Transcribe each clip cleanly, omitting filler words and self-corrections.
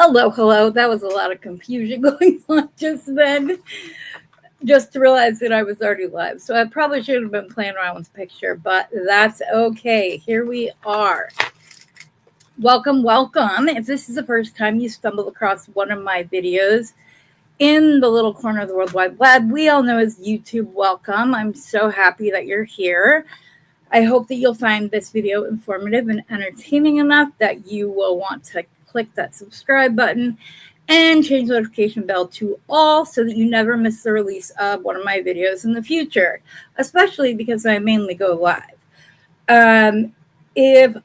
Hello, hello. That was a lot of confusion going on just then. Just to realize that I was already live. So I probably should have been playing around with the picture, but that's okay. Here we are. Welcome, welcome. If this is the first time you stumbled across one of my videos in the little corner of the World Wide Web, we all know as YouTube, welcome. I'm so happy that you're here. I hope that you'll find this video informative and entertaining enough that you will want to click that subscribe button and change the notification bell to all so that you never miss the release of one of my videos in the future, especially because I mainly go live. If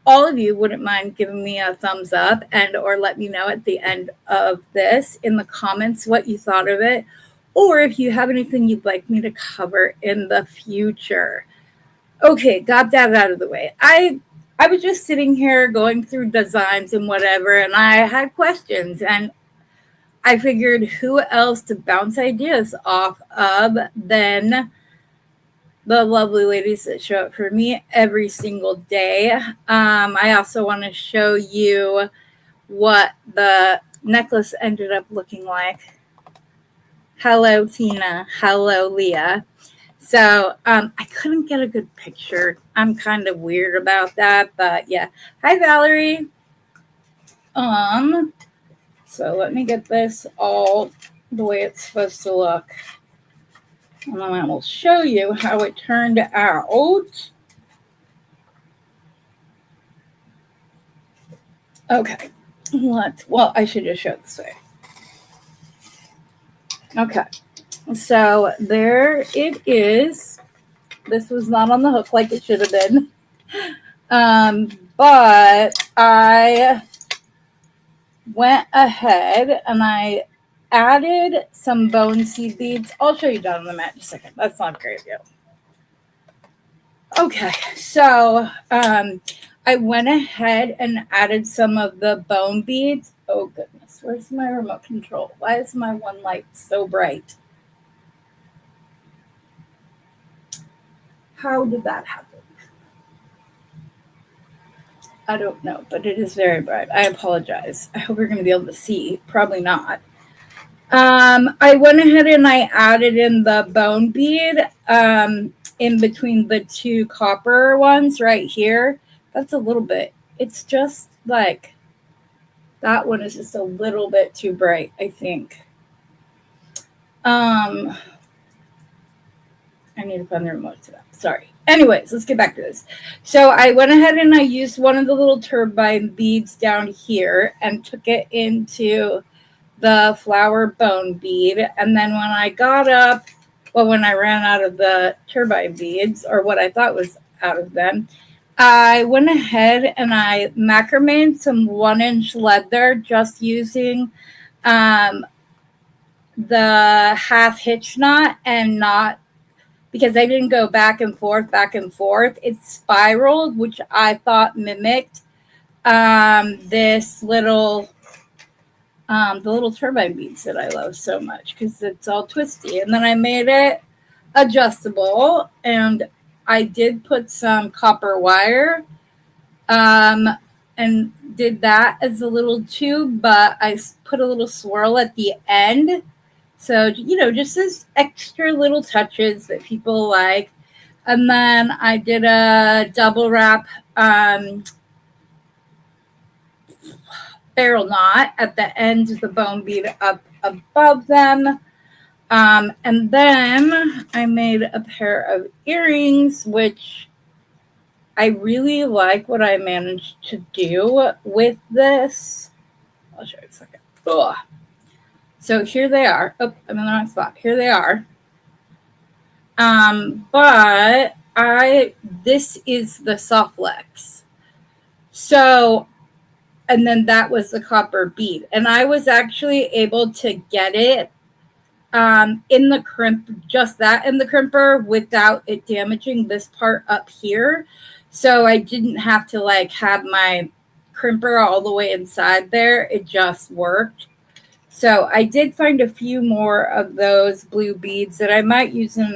all of you wouldn't mind giving me a thumbs up and or let me know at the end of this in the comments what you thought of it, or if you have anything you'd like me to cover in the future. Okay, got that out of the way. I was just sitting here going through designs and whatever, and I had questions, and I figured who else to bounce ideas off of than the lovely ladies that show up for me every single day. I also want to show you what the necklace ended up looking like. Hello, Tina. Hello, Leah. So I couldn't get a good picture. I'm kind of weird about that, but yeah. Hi, Valerie. So let me get this all the way it's supposed to look. And then I will show you how it turned out. Okay. Well, I should just show it this way. Okay. So there it is. This was not on the hook like it should have been. But I went ahead and I added some bone seed beads. I'll show you down on the mat in a second. That's not very good. Okay, so I went ahead and added some of the bone beads. Oh goodness, where's my remote control? Why is my one light so bright? How did that happen? I don't know, but it is very bright. I apologize. I hope you're going to be able to see. Probably not. I went ahead and I added in the bone bead in between the two copper ones right here. That's a little bit. It's just like that one is just a little bit too bright, I think. I need to find the remote to that. Sorry. Anyways, let's get back to this. So I went ahead and I used one of the little turbine beads down here and took it into the flower bone bead. And then when I got up, well, when I ran out of the turbine beads, or what I thought was out of them, I went ahead and I macrameed some 1-inch leather just using the half hitch knot and not because I didn't go back and forth. It spiraled, which I thought mimicked this little, the little turbine beads that I love so much because it's all twisty. And then I made it adjustable, and I did put some copper wire and did that as a little tube, but I put a little swirl at the end. So, just as extra little touches that people like. And then I did a double wrap barrel knot at the end of the bone bead up above them. And then I made a pair of earrings, which I really like what I managed to do with this. I'll show you in a second. Ugh. So here they are. Oh, I'm in the wrong spot. Here they are. But this is the soft flex. So, and then that was the copper bead. And I was actually able to get it in the crimp, just that in the crimper without it damaging this part up here. So I didn't have to have my crimper all the way inside there. It just worked. So I did find a few more of those blue beads that I might use in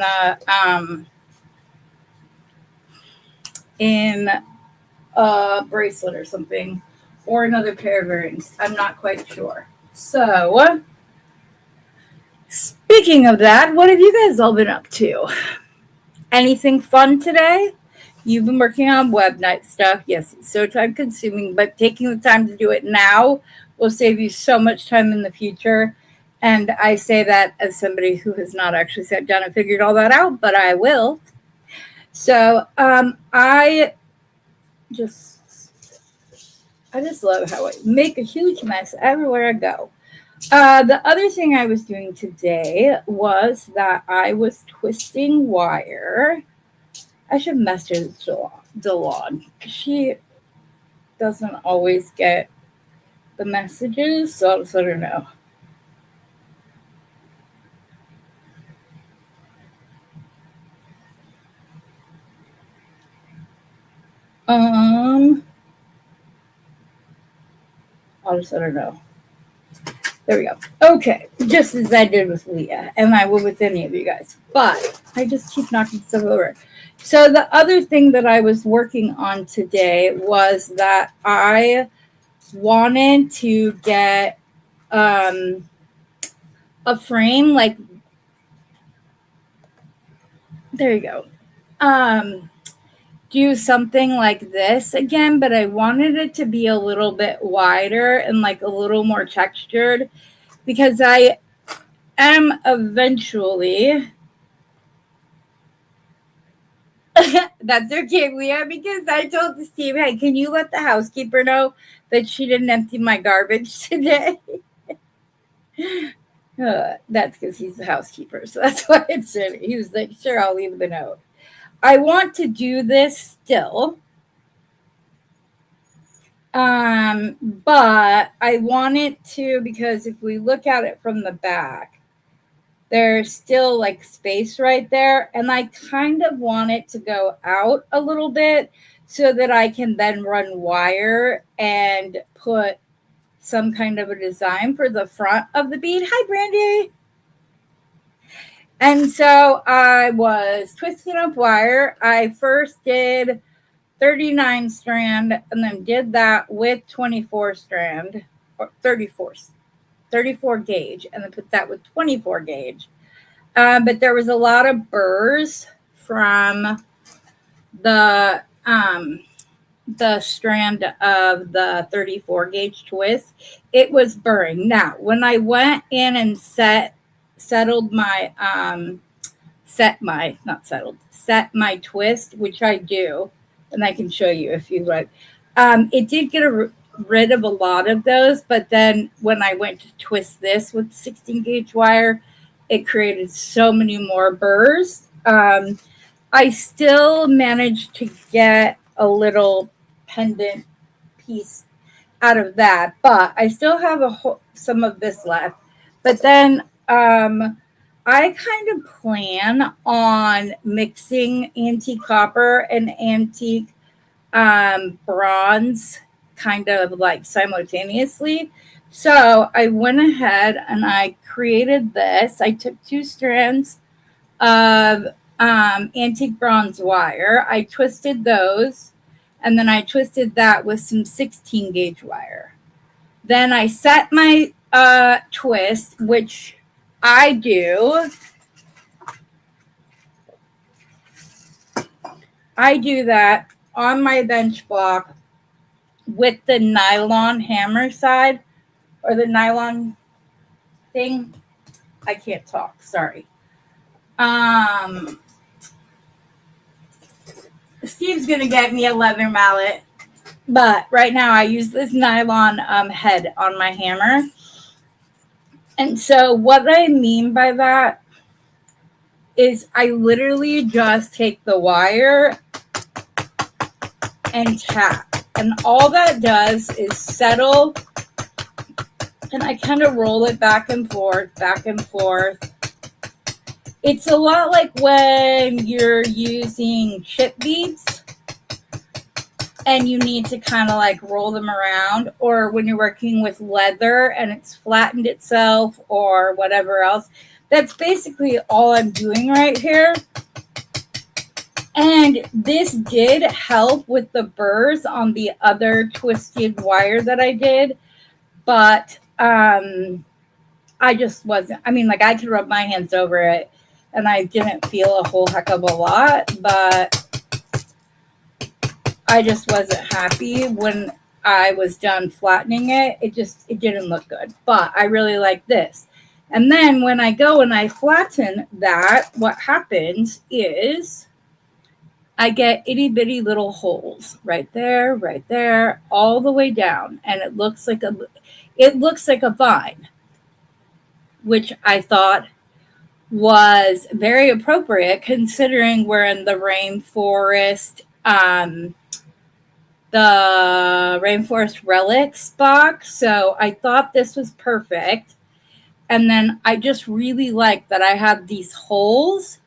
a bracelet or something. or another pair of earrings. I'm not quite sure. So, speaking of that, what have you guys all been up to? Anything fun today? You've been working on web night stuff. Yes, it's so time consuming, but taking the time to do it now will save you so much time in the future. And I say that as somebody who has not actually sat down and figured all that out, but I will. So I just love how I make a huge mess everywhere I go. The other thing I was doing today was that I was twisting wire. I should message DeLon because she doesn't always get the messages, so I'll just let her know. I'll just let her know. There we go. Okay, just as I did with Leah, and I will with any of you guys. But I just keep knocking stuff over. So the other thing that I was working on today was that I wanted to get a frame, like, there you go. Do something like this again, but I wanted it to be a little bit wider and like a little more textured because I am eventually that's okay, Leah, because I told Steve, hey, can you let the housekeeper know that she didn't empty my garbage today? That's because he's the housekeeper, so that's why it's in. He was like, sure, I'll leave the note. I want to do this still. But I want it to, because if we look at it from the back, there's still like space right there. And I kind of want it to go out a little bit so that I can then run wire and put some kind of a design for the front of the bead. Hi, Brandy. And so I was twisting up wire. I first did 39 strand and then did that with 24 strand or 34 gauge and then put that with 24 gauge. But there was a lot of burrs from the strand of the 34 gauge twist. It was burring. Now, when I went in and set my twist, which I do, and I can show you if you like. It did get rid of a lot of those, but then when I went to twist this with 16 gauge wire, it created so many more burrs. I still managed to get a little pendant piece out of that, but I still have some of this left. But then I kind of plan on mixing antique copper and antique bronze kind of like simultaneously. So I went ahead and I created this. I took 2 strands of antique bronze wire. I twisted those, and then I twisted that with some 16 gauge wire. Then I set my twist, which I do that on my bench block with the nylon hammer side or the nylon thing. I can't talk, sorry. Steve's gonna get me a leather mallet, but right now I use this nylon head on my hammer. And so what I mean by that is I literally just take the wire and tap. And all that does is settle, and I kind of roll it back and forth, back and forth. It's a lot like when you're using chip beads and you need to kind of like roll them around, or when you're working with leather and it's flattened itself or whatever else. That's basically all I'm doing right here. And this did help with the burrs on the other twisted wire that I did. But I just wasn't, I mean, like I could rub my hands over it and I didn't feel a whole heck of a lot, but I just wasn't happy when I was done flattening it. It didn't look good, but I really like this. And then when I go and I flatten that, what happens is I get itty bitty little holes right there, all the way down. And it looks like a vine, which I thought was very appropriate considering we're in the rainforest, the Rainforest Relics box. So I thought this was perfect. And then I just really like that I have these holes.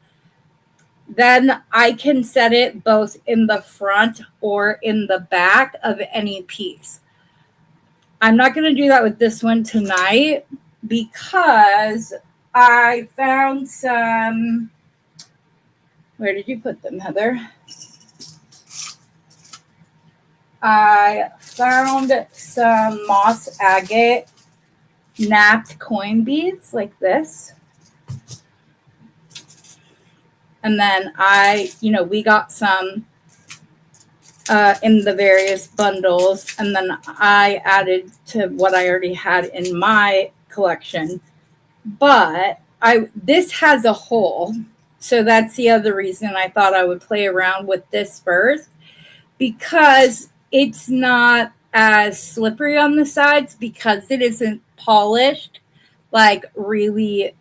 Then I can set it both in the front or in the back of any piece. I'm not going to do that with this one tonight because I found some. Where did you put them, Heather? I found some moss agate napped coin beads like this. And then we got some in the various bundles. And then I added to what I already had in my collection. But this has a hole. So that's the other reason I thought I would play around with this first. Because it's not as slippery on the sides because it isn't polished. Like really,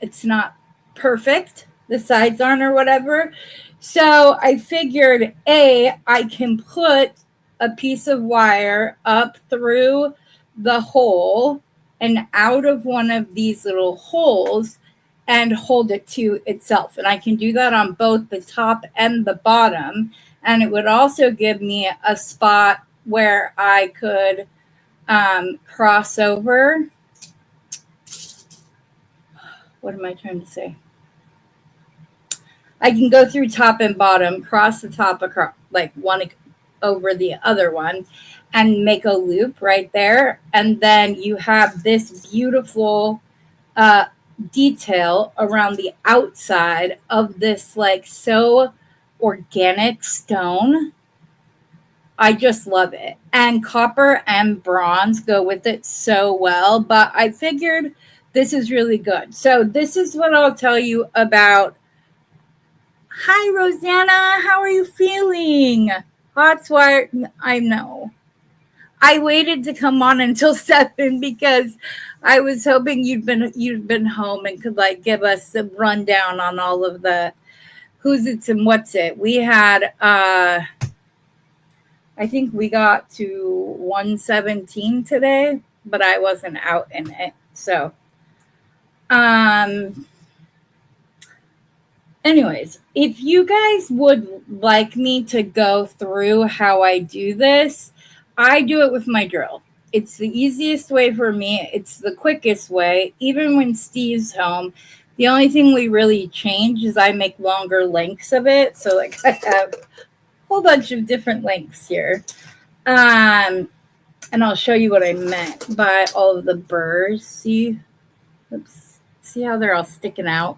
it's not perfect. The sides aren't or whatever. So I figured, I can put a piece of wire up through the hole and out of one of these little holes and hold it to itself. And I can do that on both the top and the bottom. And it would also give me a spot where I could cross over. What am I trying to say? I can go through top and bottom, cross the top across, like one over the other one, and make a loop right there. And then you have this beautiful detail around the outside of this, like, so organic stone. I just love it. And copper and bronze go with it so well. But I figured this is really good. So this is what I'll tell you about. Hi, Rosanna. How are you feeling? Hot sweat. I know. I waited to come on until 7 because I was hoping you'd been home and could like give us a rundown on all of the who's it's and what's it. We had I think we got to 117 today, but I wasn't out in it. So anyways, if you guys would like me to go through how I do this, I do it with my drill. It's the easiest way for me. It's the quickest way. Even when Steve's home, the only thing we really change is I make longer lengths of it. So like I have a whole bunch of different lengths here. And I'll show you what I meant by all of the burrs. See how they're all sticking out?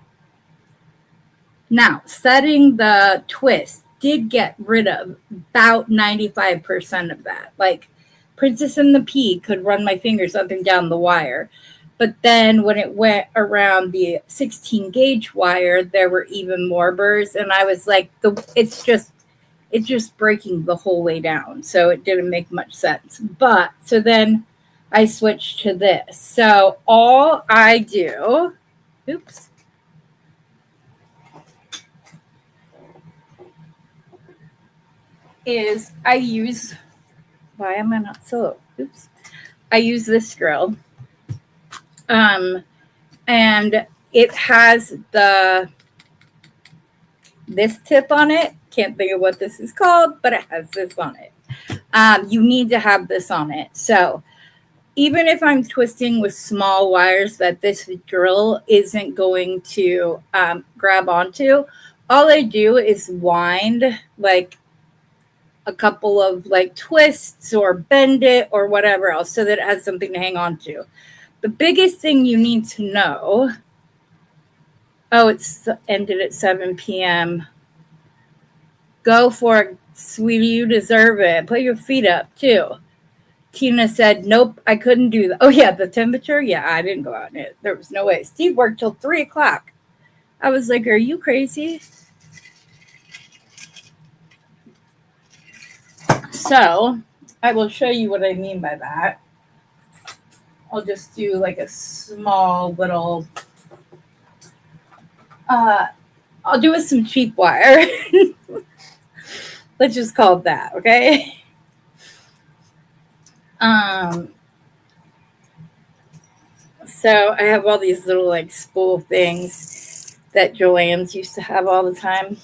Now, setting the twist did get rid of about 95% of that. Like Princess and the Pea could run my fingers up and down the wire. But then when it went around the 16 gauge wire, there were even more burrs. And I was like, it's just breaking the whole way down. So it didn't make much sense. But so then I switched to this. So all I do, is I use, why am I not so, I use this drill. And it has this tip on it. Can't think of what this is called, but it has this on it. You need to have this on it. So even if I'm twisting with small wires that this drill isn't going to grab onto, all I do is wind like a couple of like twists or bend it or whatever else so that it has something to hang on to. The biggest thing you need to know, oh, it's ended at 7 p.m. Go for it, sweetie, you deserve it. Put your feet up too. Tina said, nope, I couldn't do that. Oh yeah, the temperature? Yeah, I didn't go out in it. There was no way. Steve worked till 3 o'clock. I was like, are you crazy? So I will show you what I mean by that. I'll just do like a small little, I'll do with some cheap wire. Let's just call it that, okay? So I have all these little like spool things that Joann's used to have all the time.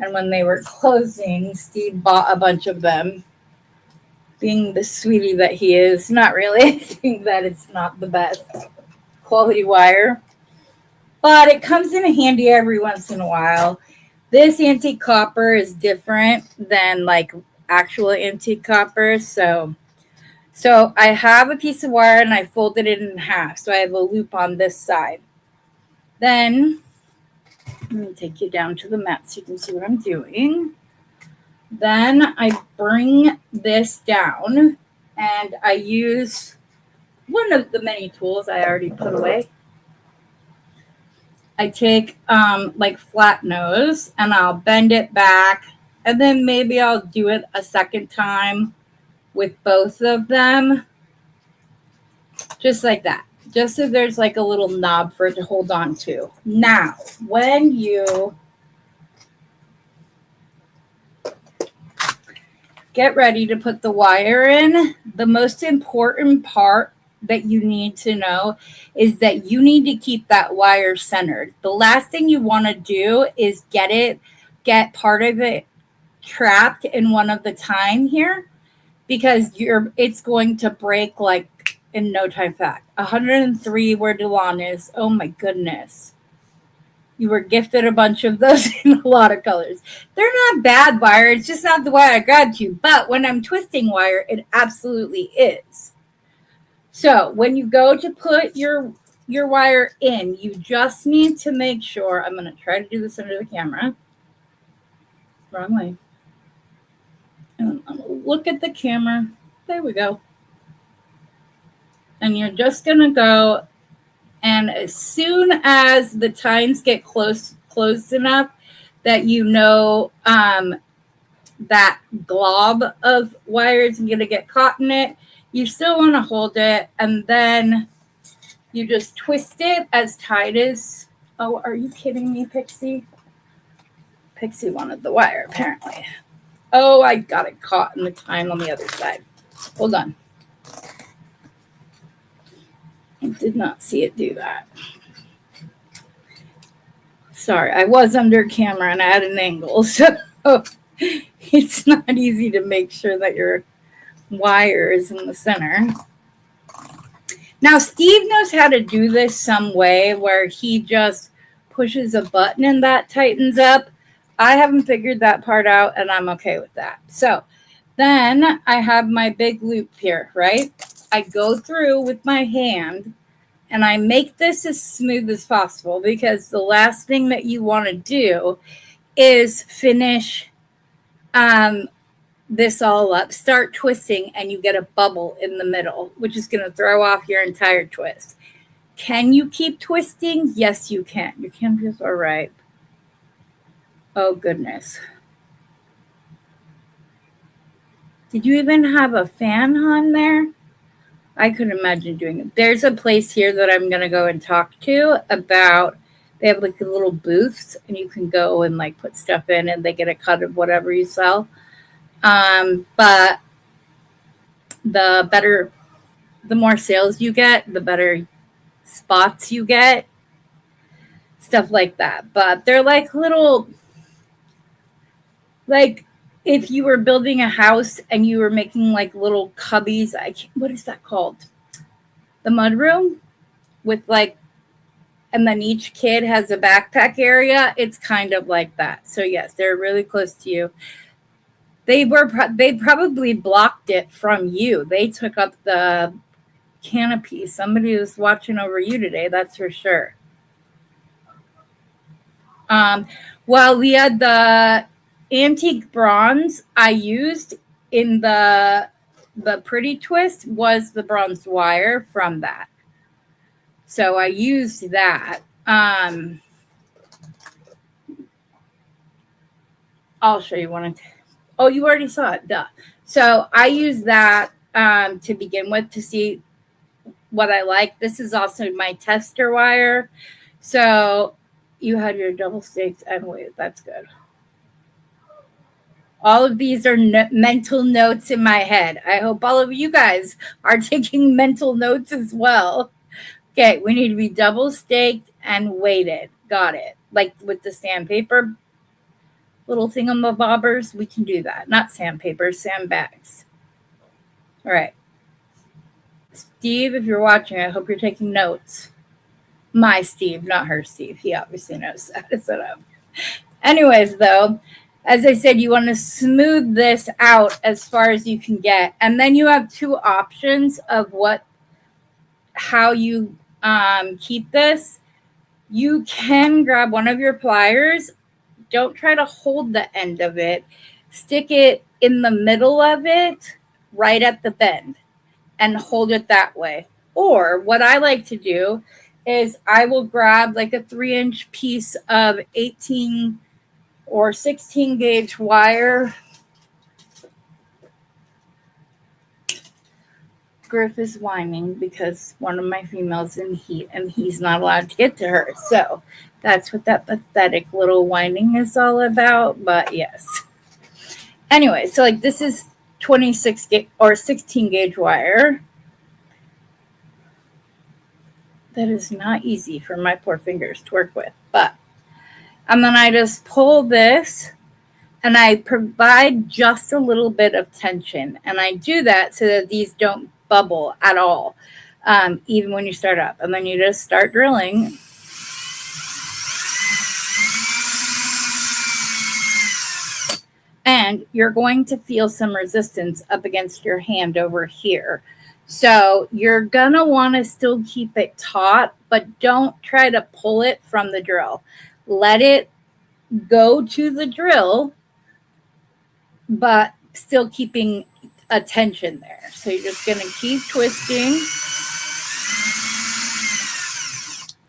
And when they were closing, Steve bought a bunch of them. Being the sweetie that he is, not really. I think that it's not the best quality wire. But it comes in handy every once in a while. This antique copper is different than like actual antique copper. So I have a piece of wire and I folded it in half. So I have a loop on this side. Then, let me take you down to the mat so you can see what I'm doing. Then I bring this down and I use one of the many tools I already put away. I take like flat nose and I'll bend it back, and then maybe I'll do it a second time with both of them. Just like that. Just so there's like a little knob for it to hold on to. Now, when you get ready to put the wire in, the most important part that you need to know is that you need to keep that wire centered. The last thing you want to do is get part of it trapped in one of the time here, because it's going to break like in no time flat. 103 where Delon is. Oh my goodness. You were gifted a bunch of those in a lot of colors. They're not bad wire. It's just not the wire I grabbed you. But when I'm twisting wire, it absolutely is. So when you go to put your wire in, you just need to make sure. I'm going to try to do this under the camera. Wrong way. And I'm going to look at the camera. There we go. And you're just going to go, and as soon as the tines get close enough that you know that glob of wire is going to get caught in it, you still want to hold it, and then you just twist it as tight as, oh, are you kidding me, Pixie? Pixie wanted the wire, apparently. Oh, I got it caught in the time on the other side. Hold on. I did not see it do that. Sorry, I was under camera and I had an angle, so it's not easy to make sure that your wire is in the center. Now, Steve knows how to do this some way where he just pushes a button and that tightens up. I haven't figured that part out, and I'm okay with that. So then I have my big loop here, right? I go through with my hand and I make this as smooth as possible, because the last thing that you want to do is finish this all up, start twisting, and you get a bubble in the middle, which is going to throw off your entire twist. Can you keep twisting? Yes, you can. Your canvas are ripe. Oh, goodness. Did you even have a fan on there? I couldn't imagine doing it. There's a place here that I'm going to go and talk to about. They have like little booths, and you can go and like put stuff in, and they get a cut of whatever you sell. But the more sales you get, the better spots you get, stuff like that. But they're like little, like if you were building a house and you were making like little cubbies, what is that called? The mudroom with like and then each kid has a backpack area. It's kind of like that. So yes, they're really close to you. They probably blocked it from you. They took up the canopy. Somebody was watching over you today, that's for sure. Well, we had the antique bronze I used in the pretty twist was the bronze wire from that. So I used that. I'll show you one. Oh, you already saw it. Duh. So I used that to begin with to see what I like. This is also my tester wire. So you had your double staked and wait, that's good. All of these are mental notes in my head. I hope all of you guys are taking mental notes as well. Okay, we need to be double staked and weighted. Got it. Like with the sandpaper little thingamabobbers, we can do that. Not sandpaper, sandbags. All right. Steve, if you're watching, I hope you're taking notes. My Steve, not her Steve. He obviously knows how to set up. Anyways, though, as I said, you want to smooth this out as far as you can get. And then you have two options of how you keep this. You can grab one of your pliers. Don't try to hold the end of it. Stick it in the middle of it, right at the bend, and hold it that way. Or what I like to do is I will grab like a 3-inch piece of 18 or 16 gauge wire. Griff is whining because one of my females in heat and he's not allowed to get to her. So that's what that pathetic little whining is all about. But yes. Anyway, so like this is 26 gauge or 16 gauge wire. That is not easy for my poor fingers to work with. But and then I just pull this and I provide just a little bit of tension. And I do that so that these don't bubble at all, even when you start up. And then you just start drilling. And you're going to feel some resistance up against your hand over here. So you're going to want to still keep it taut, but don't try to pull it from the drill. Let it go to the drill, but still keeping a tension there. So you're just going to keep twisting,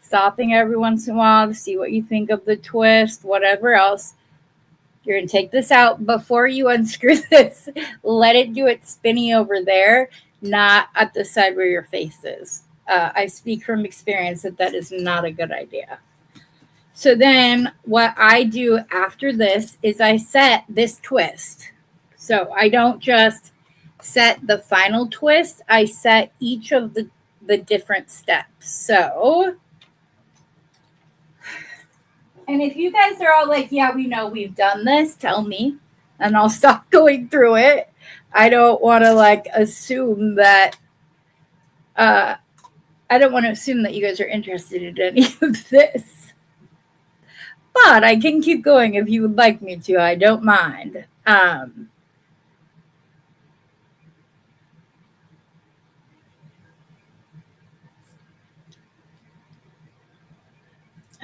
stopping every once in a while to see what you think of the twist, whatever else. You're going to take this out before you unscrew this. Let it do its spinny over there, not at the side where your face is. I speak from experience that is not a good idea. So then what I do after this is I set this twist. So I don't just set the final twist. I set each of the different steps. So, and if you guys are all like, yeah, we know we've done this, tell me, and I'll stop going through it. I don't want to assume that, I don't want to assume that you guys are interested in any of this. But I can keep going if you would like me to. I don't mind.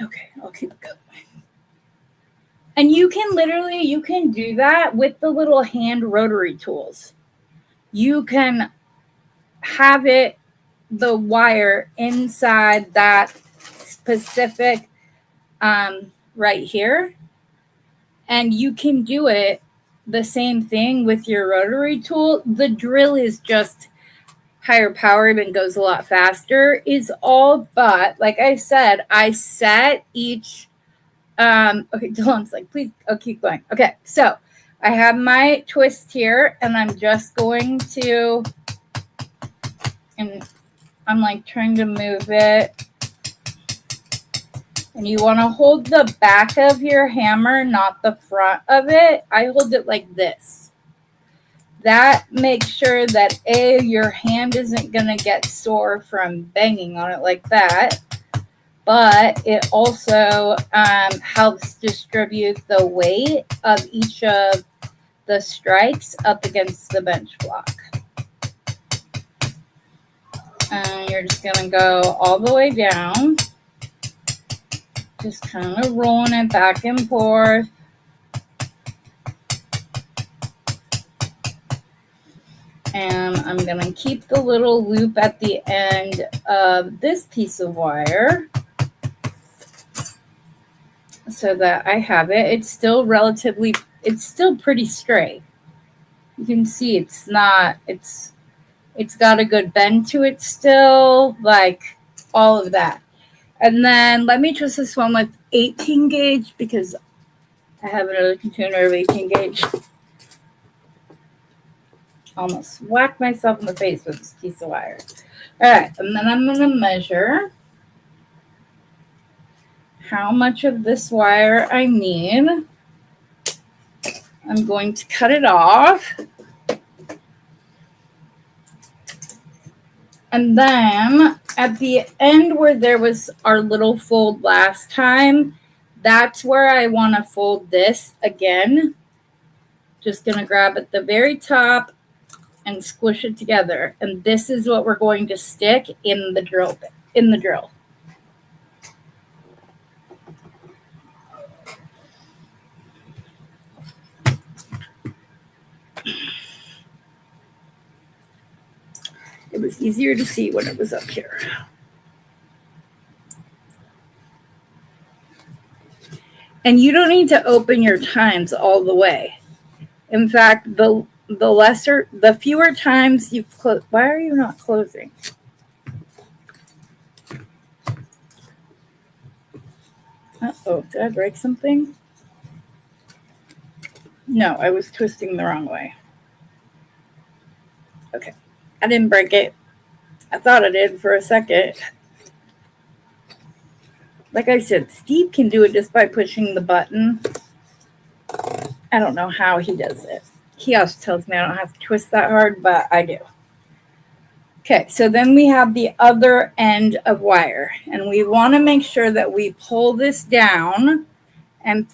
Okay, I'll keep going. And you can do that with the little hand rotary tools. You can have the wire inside that specific right here. And you can do it the same thing with your rotary tool. The drill is just higher powered and goes a lot faster is all, but like I said, I set each, okay, Dylan's like, please, I'll keep going. Okay, so I have my twist here and I'm just going to, and I'm trying to move it. And you want to hold the back of your hammer, not the front of it. I hold it like this. That makes sure that your hand isn't going to get sore from banging on it like that. but it also helps distribute the weight of each of the strikes up against the bench block. And you're just going to go all the way down, just kind of rolling it back and forth. And I'm going to keep the little loop at the end of this piece of wire so that I have it. It's still pretty straight. You can see it's got a good bend to it still, like all of that. And then let me twist this one with 18 gauge because I have another container of 18 gauge. Almost whacked myself in the face with this piece of wire. All right, and then I'm going to measure how much of this wire I need. I'm going to cut it off. And then at the end where there was our little fold last time, that's where I want to fold this again. Just going to grab at the very top and squish it together. And this is what we're going to stick in the drill bit, in the drill. It was easier to see when it was up here. And you don't need to open your tines all the way. In fact, the fewer times you close. Why are you not closing? Uh-oh, did I break something? No, I was twisting the wrong way. Okay, I didn't break it. I thought I did for a second. Like I said, Steve can do it just by pushing the button. I don't know how he does it. He also tells me I don't have to twist that hard, but I do. Okay, so then we have the other end of wire. And we want to make sure that we pull this down and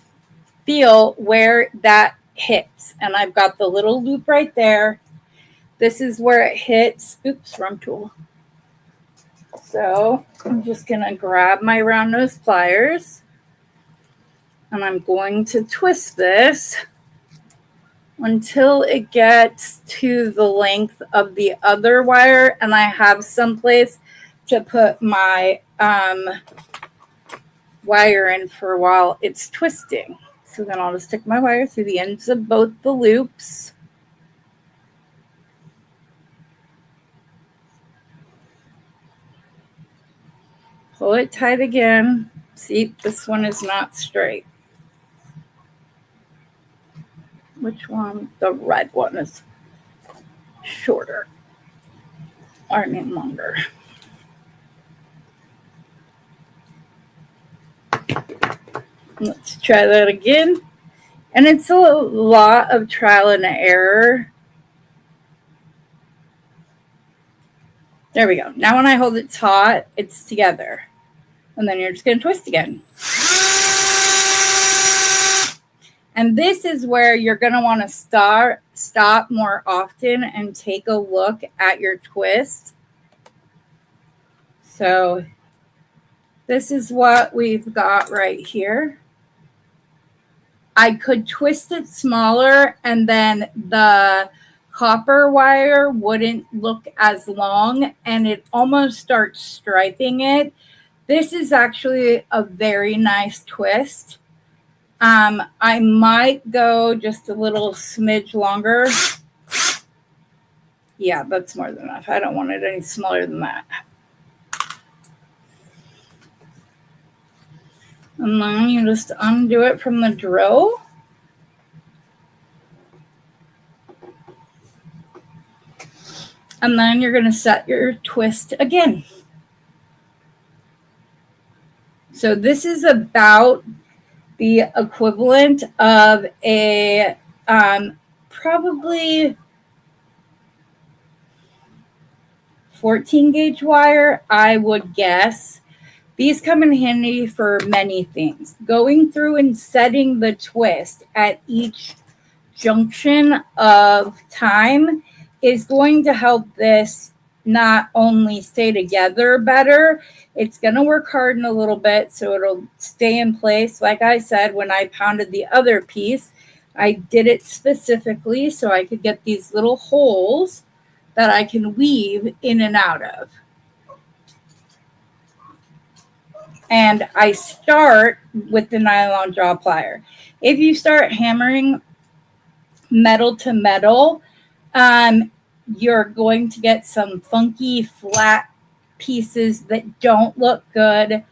feel where that hits. And I've got the little loop right there. This is where it hits. Oops, wrong tool. So I'm just going to grab my round nose pliers. And I'm going to twist this until it gets to the length of the other wire and I have someplace to put my wire in for while it's twisting. So then I'll just stick my wire through the ends of both the loops. Pull it tight again. See, this one is not straight. Which one? The red one is shorter. Or I mean longer. Let's try that again. And it's a lot of trial and error. There we go. Now when I hold it taut, it's together. And then you're just going to twist again. And this is where you're going to want to stop more often and take a look at your twist. So this is what we've got right here. I could twist it smaller and then the copper wire wouldn't look as long and it almost starts striping it. This is actually a very nice twist. I might go just a little smidge longer. Yeah, that's more than enough. I don't want it any smaller than that. And then you just undo it from the drill. And then you're going to set your twist again. So this is about the equivalent of a probably 14 gauge wire, I would guess. These come in handy for many things. Going through and setting the twist at each junction of time is going to help this not only stay together better, it's going to work hard in a little bit so it'll stay in place. Like I said, when I pounded the other piece, I did it specifically so I could get these little holes that I can weave in and out of. And I start with the nylon jaw plier. If you start hammering metal to metal, you're going to get some funky flat pieces that don't look good,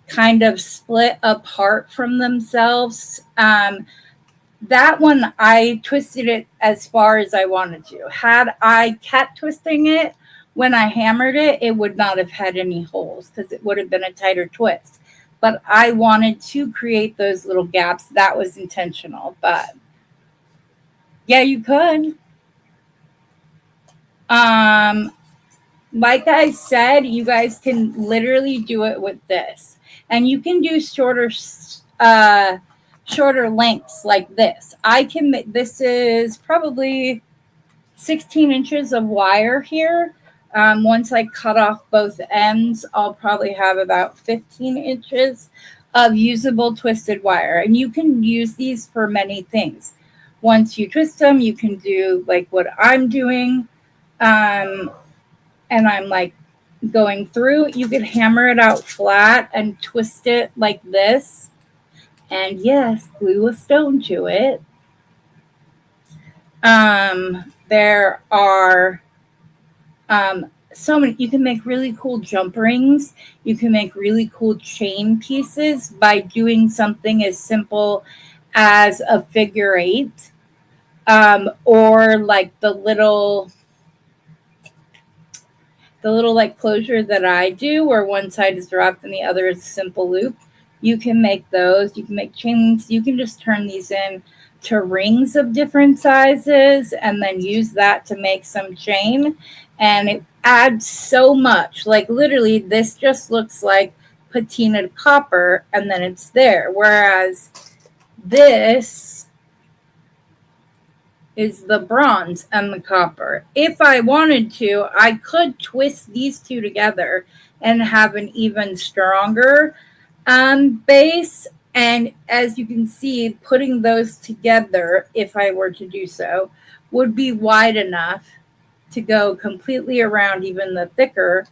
kind of split apart from themselves. That one, I twisted it as far as I wanted to. Had I kept twisting it when I hammered it, it would not have had any holes because it would have been a tighter twist. But I wanted to create those little gaps. That was intentional. But yeah, you could. Like I said, you guys can literally do it with this. And you can do shorter lengths like this. This is probably 16 inches of wire here. Once I cut off both ends, I'll probably have about 15 inches of usable twisted wire. And you can use these for many things. Once you twist them, you can do like what I'm doing. And I'm like going through. You could hammer it out flat and twist it like this. And yes, glue a stone to it. There are so many. You can make really cool jump rings. You can make really cool chain pieces by doing something as simple as a figure 8, or like the little like closure that I do, where one side is wrapped and the other is a simple loop. You can make those. You can make chains. You can just turn these in to rings of different sizes and then use that to make some chain. And it adds so much. Like literally, this just looks like patinaed copper and then it's there. Whereas this is the bronze and the copper. If I wanted to, I could twist these two together and have an even stronger base. And as you can see, putting those together, if I were to do so, would be wide enough to go completely around even the thicker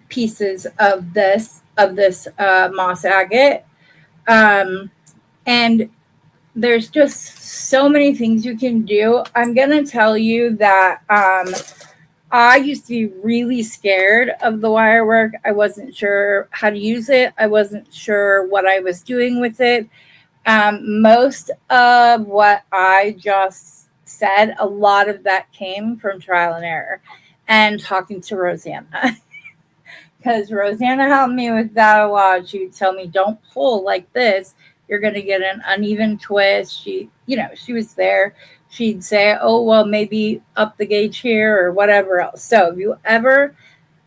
pieces of this moss agate. And there's just so many things you can do. I'm going to tell you that I used to be really scared of the wire work. I wasn't sure how to use it. I wasn't sure what I was doing with it. Most of what I just said, a lot of that came from trial and error and talking to Rosanna. Because Rosanna helped me with that a lot. She would tell me, don't pull like this. You're going to get an uneven twist. She was there. She'd say, oh, well, maybe up the gauge here or whatever else. So if you ever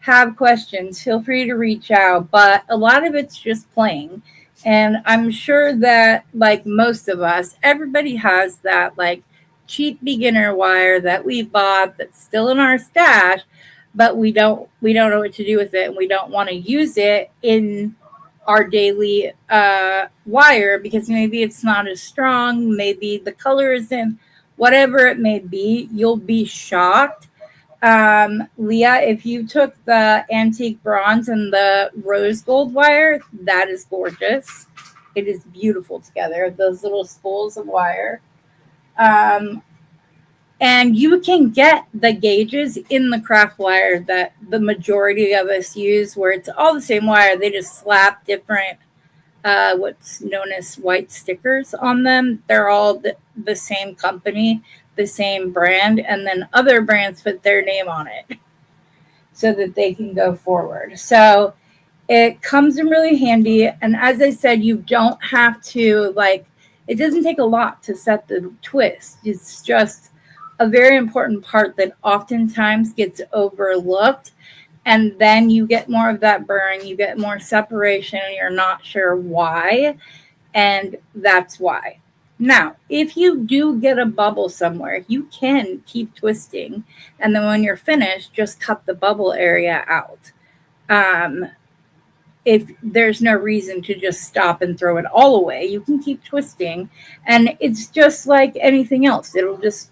have questions, feel free to reach out. But a lot of it's just playing. And I'm sure that, like most of us, everybody has that, like, cheap beginner wire that we bought that's still in our stash, but we don't know what to do with it. And we don't want to use it in our daily wire because maybe it's not as strong, maybe the color isn't, whatever it may be. You'll be shocked. Leah, if you took the antique bronze and the rose gold wire, that is gorgeous. It is beautiful together, those little spools of wire. And you can get the gauges in the craft wire that the majority of us use, where it's all the same wire. They just slap different, what's known as white stickers on them. They're all the same company, the same brand, and then other brands put their name on it so that they can go forward. So it comes in really handy. And as I said, you don't have to, it doesn't take a lot to set the twist. It's just a very important part that oftentimes gets overlooked. and then you get more of that burn, you get more separation, and you're not sure why, and that's why. Now, if you do get a bubble somewhere, you can keep twisting, and then when you're finished, just cut the bubble area out. If there's no reason to just stop and throw it all away, you can keep twisting, and it's just like anything else. It'll just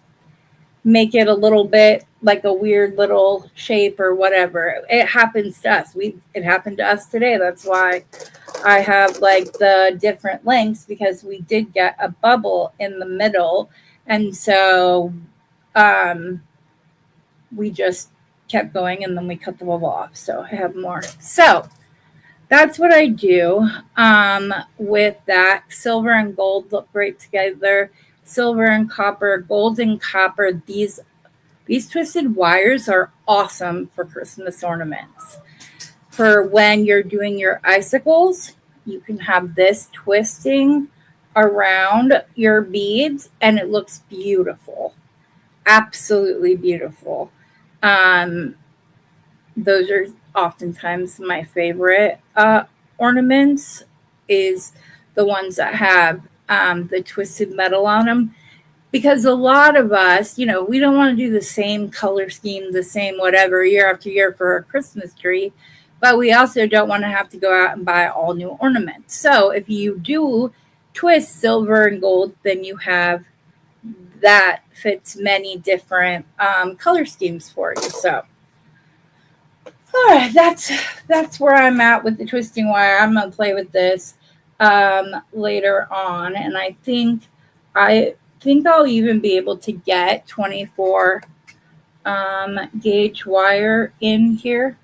make it a little bit like a weird little shape or whatever. It happens to us. It happened to us today. That's why I have like the different lengths, because we did get a bubble in the middle, and so we just kept going, and then we cut the bubble off. So I have more. So that's what I do with that. Silver and gold look great together. Silver and copper, gold and copper. These twisted wires are awesome for Christmas ornaments. For when you're doing your icicles, you can have this twisting around your beads, and it looks beautiful. Absolutely beautiful. Those are oftentimes my favorite ornaments, is the ones that have the twisted metal on them, because a lot of us, we don't want to do the same color scheme, the same whatever year after year for a Christmas tree, but we also don't want to have to go out and buy all new ornaments. So if you do twist silver and gold, then you have that fits many different color schemes for you. So all right, that's where I'm at with the twisting wire. I'm going to play with this later on, and I think I'll even be able to get 24 gauge wire in here.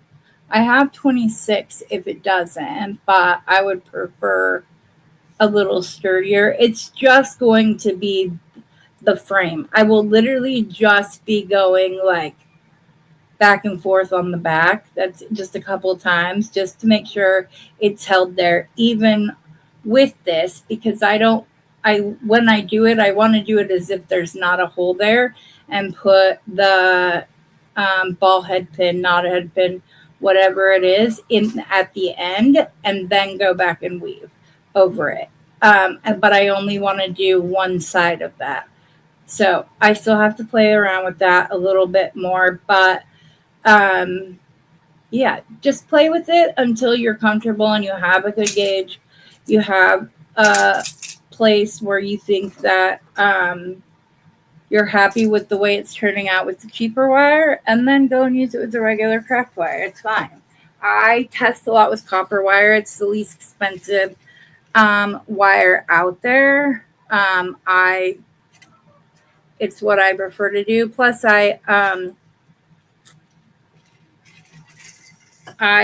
I have 26 if it doesn't, but I would prefer a little sturdier. It's just going to be the frame. I will literally just be going like back and forth on the back. That's just a couple of times, just to make sure it's held there, even with this, because when I do it, I want to do it as if there's not a hole there, and put the ball head pin, knot head pin, whatever it is, in at the end, and then go back and weave over it. But I only want to do one side of that. So I still have to play around with that a little bit more, but yeah, just play with it until you're comfortable and you have a good gauge. You have a place where you think that you're happy with the way it's turning out with the cheaper wire, and then go and use it with the regular craft wire. It's fine. I test a lot with copper wire. It's the least expensive wire out there. It's what I prefer to do. Plus, I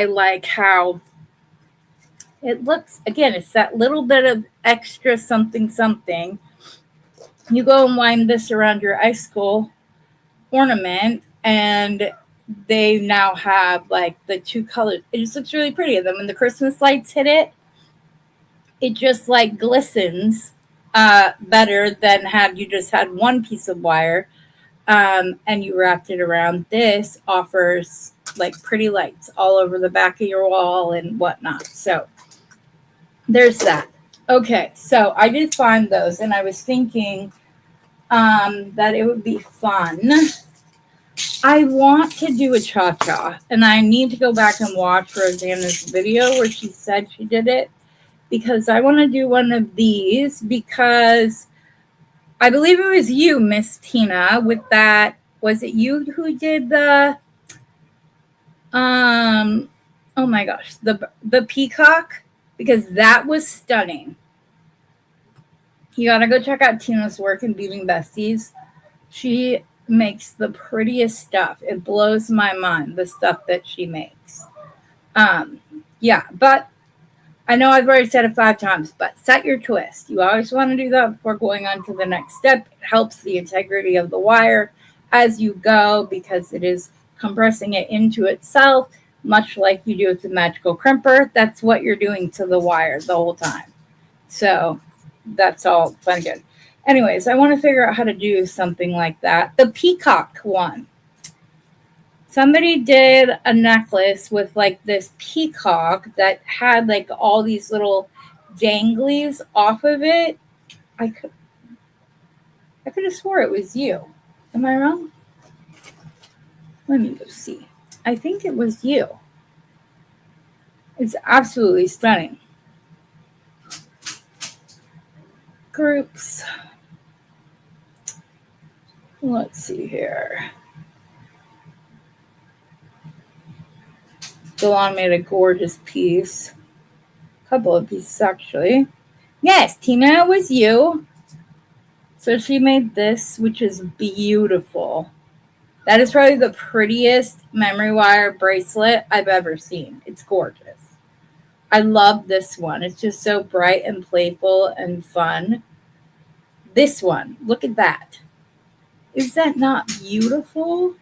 like how it looks. Again, it's that little bit of extra something. You go and wind this around your icicle ornament, and they now have like the two colors. It just looks really pretty. And then when the Christmas lights hit it, it just like glistens better than had you just had one piece of wire and you wrapped it around. This offers like pretty lights all over the back of your wall and whatnot. So there's that. Okay, so I did find those, and I was thinking that it would be fun. I want to do a cha-cha, and I need to go back and watch Rosanna's video where she said she did it, because I want to do one of these, because I believe it was you, Miss Tina, with that. Was it you who did the oh my gosh, the peacock? Because that was stunning. You gotta go check out Tina's work in Beading Besties. She makes the prettiest stuff. It blows my mind, the stuff that she makes. Yeah, but I know I've already said it 5 times, but set your twist. You always want to do that before going on to the next step. It helps the integrity of the wire as you go, because it is compressing it into itself, much like you do with the magical crimper. That's what you're doing to the wire the whole time. So that's all fun and good. Anyways, I want to figure out how to do something like that. The peacock one. Somebody did a necklace with like this peacock that had like all these little danglies off of it. I could have swore it was you. Am I wrong? Let me go see. I think it was you. It's absolutely stunning. Groups. Let's see here. Delon made a gorgeous piece. A couple of pieces, actually. Yes, Tina, it was you. So she made this, which is beautiful. That is probably the prettiest memory wire bracelet I've ever seen. It's gorgeous. I love this one. It's just so bright and playful and fun. This one, look at that. Is that not beautiful?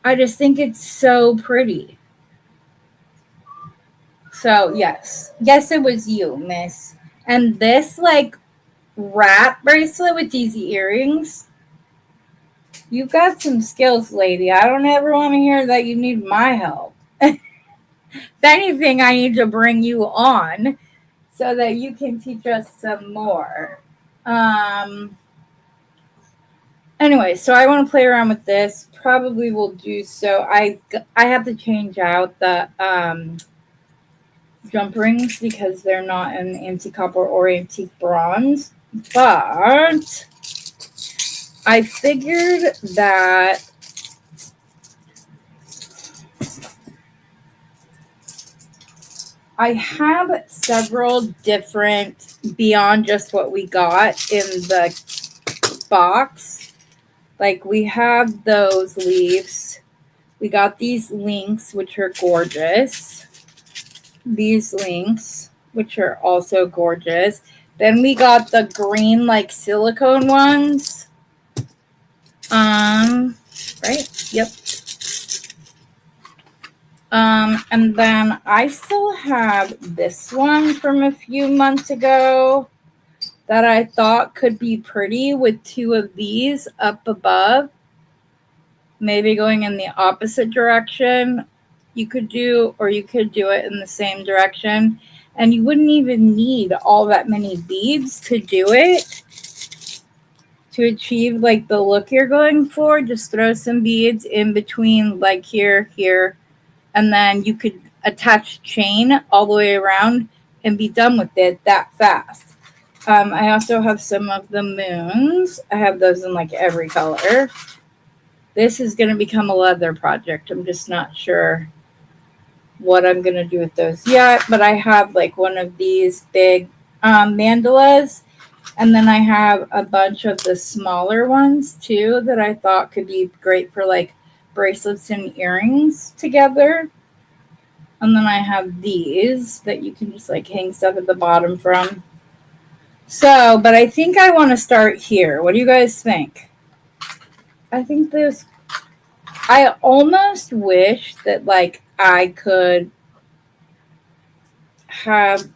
I just think it's so pretty. So, yes. Yes, it was you, miss. And this, like, wrap bracelet with these earrings, you've got some skills, lady. I don't ever want to hear that you need my help. If anything, I need to bring you on so that you can teach us some more. Anyway, so I want to play around with this. Probably will do so. I have to change out the jump rings because they're not an antique copper or antique bronze. But I figured that I have several different beyond just what we got in the box. Like we have those leaves. We got these links, which are gorgeous. These links, which are also gorgeous. Then we got the green, like silicone ones. Right? Yep. And then I still have this one from a few months ago that I thought could be pretty with two of these up above. Maybe going in the opposite direction you could do, or you could do it in the same direction. And you wouldn't even need all that many beads to do it. To achieve like the look you're going for, just throw some beads in between, like here, and then you could attach chain all the way around and be done with it that fast. I also have some of the moons. I have those in like every color. This is going to become a leather project. I'm just not sure what I'm going to do with those yet, but I have like one of these big mandalas, and then I have a bunch of the smaller ones too that I thought could be great for like bracelets and earrings together. And then I have these that you can just like hang stuff at the bottom from. So, but I think I want to start here. What do you guys think? I think I almost wish that like I could have,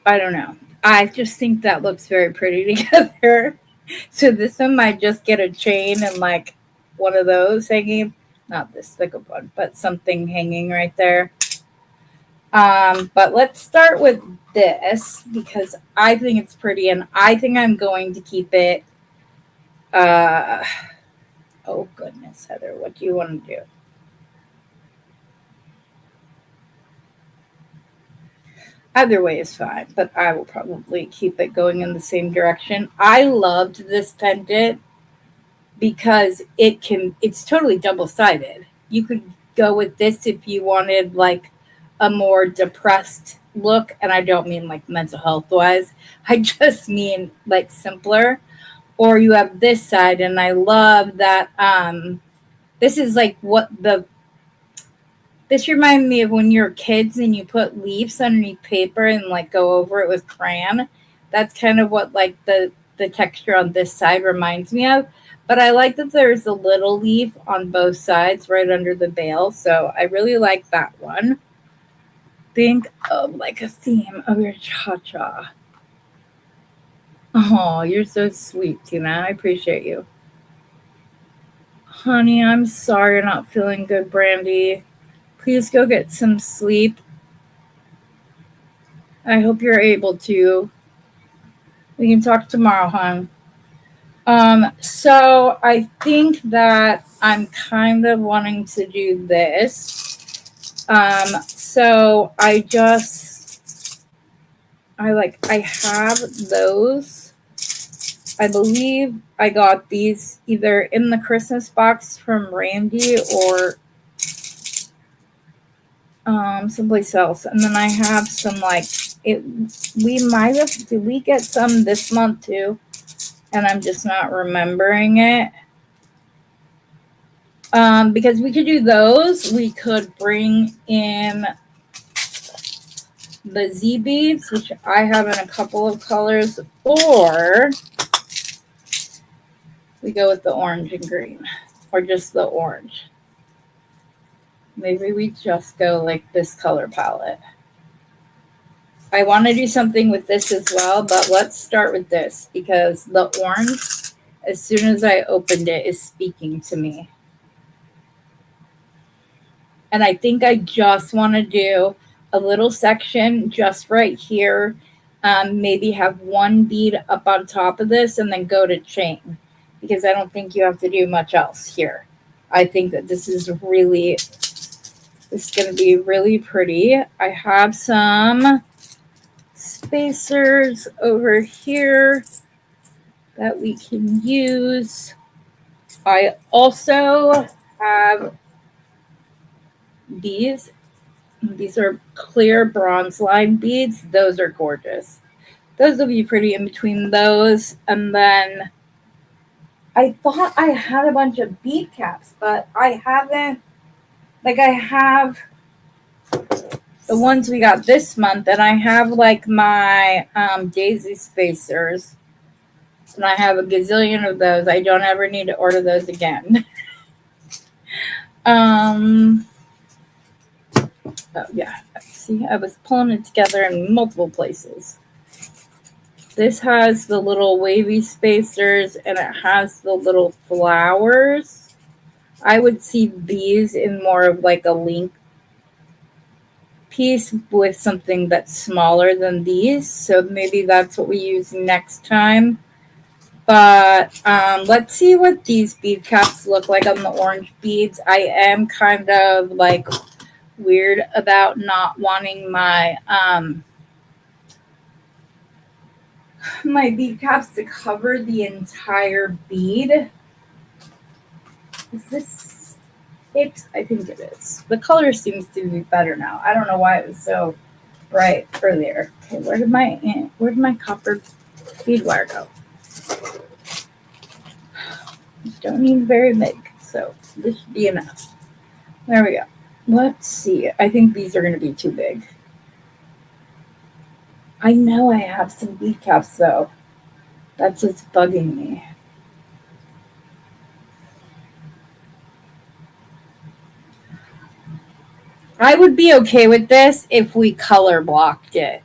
I don't know. I just think that looks very pretty together. So this one might just get a chain and like one of those hanging, not this thick of one, but something hanging right there. But let's start with this because I think it's pretty and I think I'm going to keep it. Oh goodness, Heather, what do you want to do? Either way is fine, but I will probably keep it going in the same direction. I loved this pendant because it's totally double-sided. You could go with this if you wanted like a more depressed look, and I don't mean like mental health wise. I just mean like simpler. Or you have this side, and I love that this is like this reminded me of when you're kids and you put leaves underneath paper and like go over it with crayon. That's kind of what like the texture on this side reminds me of. But I like that there's a little leaf on both sides right under the bail. So I really like that one. Think of like a theme of your cha-cha. Oh, you're so sweet, Tina. I appreciate you. Honey, I'm sorry you're not feeling good, Brandy. Please go get some sleep. I hope you're able to. We can talk tomorrow, hon. So I think that I'm kind of wanting to do this. So I have those. I believe I got these either in the Christmas box from Randy or someplace else. And then I have some did we get some this month too? And I'm just not remembering it. Because we could do those. We could bring in the Z beads, which I have in a couple of colors, or we go with the orange and green, or just the orange. Maybe we just go like this color palette. I want to do something with this as well, but let's start with this because the orange, as soon as I opened it, is speaking to me. And I think I just want to do a little section just right here. Maybe have one bead up on top of this and then go to chain, because I don't think you have to do much else here. I think that this is going to be really pretty. I have some spacers over here that we can use. I also have these. These are clear bronze line beads. Those are gorgeous. Those will be pretty in between those. And then I thought I had a bunch of bead caps, but I haven't. Like, I have the ones we got this month, and I have like my daisy spacers, and I have a gazillion of those. I don't ever need to order those again. Oh yeah, see, I was pulling it together in multiple places. This has the little wavy spacers, and it has the little flowers. I would see these in more of like a link piece with something that's smaller than these, so maybe that's what we use next time. But let's see what these bead caps look like on the orange beads. I am kind of like weird about not wanting my my bead caps to cover the entire bead. Is this it? I think it is. The color seems to be better now. I don't know why it was so bright earlier. Okay, where did my copper bead wire go? Don't need very big, so this should be enough. There we go. Let's see. I think these are going to be too big. I know I have some bead caps though. That's what's bugging me. I would be okay with this if we color blocked it.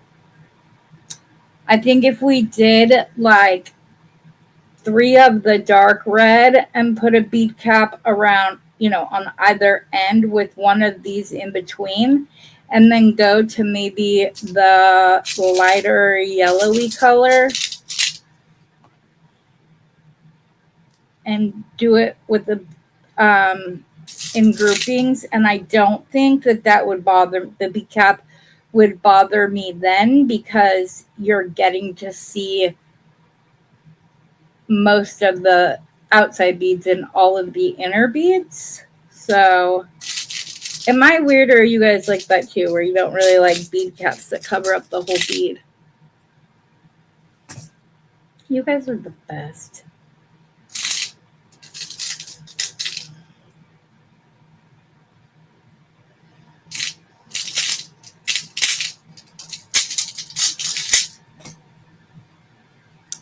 I think if we did like 3 of the dark red and put a bead cap around, on either end with one of these in between, and then go to maybe the lighter yellowy color and do it with the in groupings. And I don't think that would bother the bead cap would bother me then, because you're getting to see most of the outside beads and all of the inner beads. So am I weird, or are you guys like that too, where you don't really like bead caps that cover up the whole bead? You guys are the best.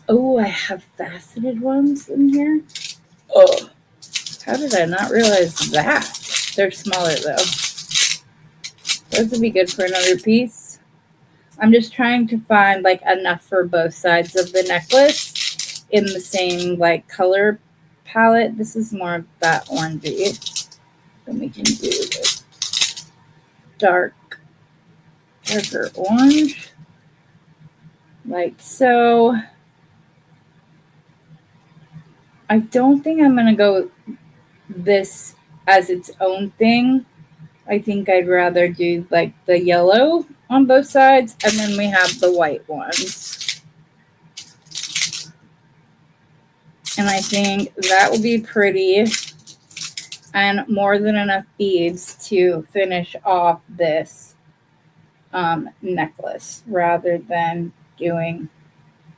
Oh, I have faceted ones in here. Oh, how did I not realize that? They're smaller though. Those would be good for another piece. I'm just trying to find like enough for both sides of the necklace in the same like color palette. This is more of that orangey. Then we can do the darker orange, like so. I don't think I'm gonna go this as its own thing. I think I'd rather do like the yellow on both sides, and then we have the white ones. And I think that will be pretty and more than enough beads to finish off this necklace rather than doing,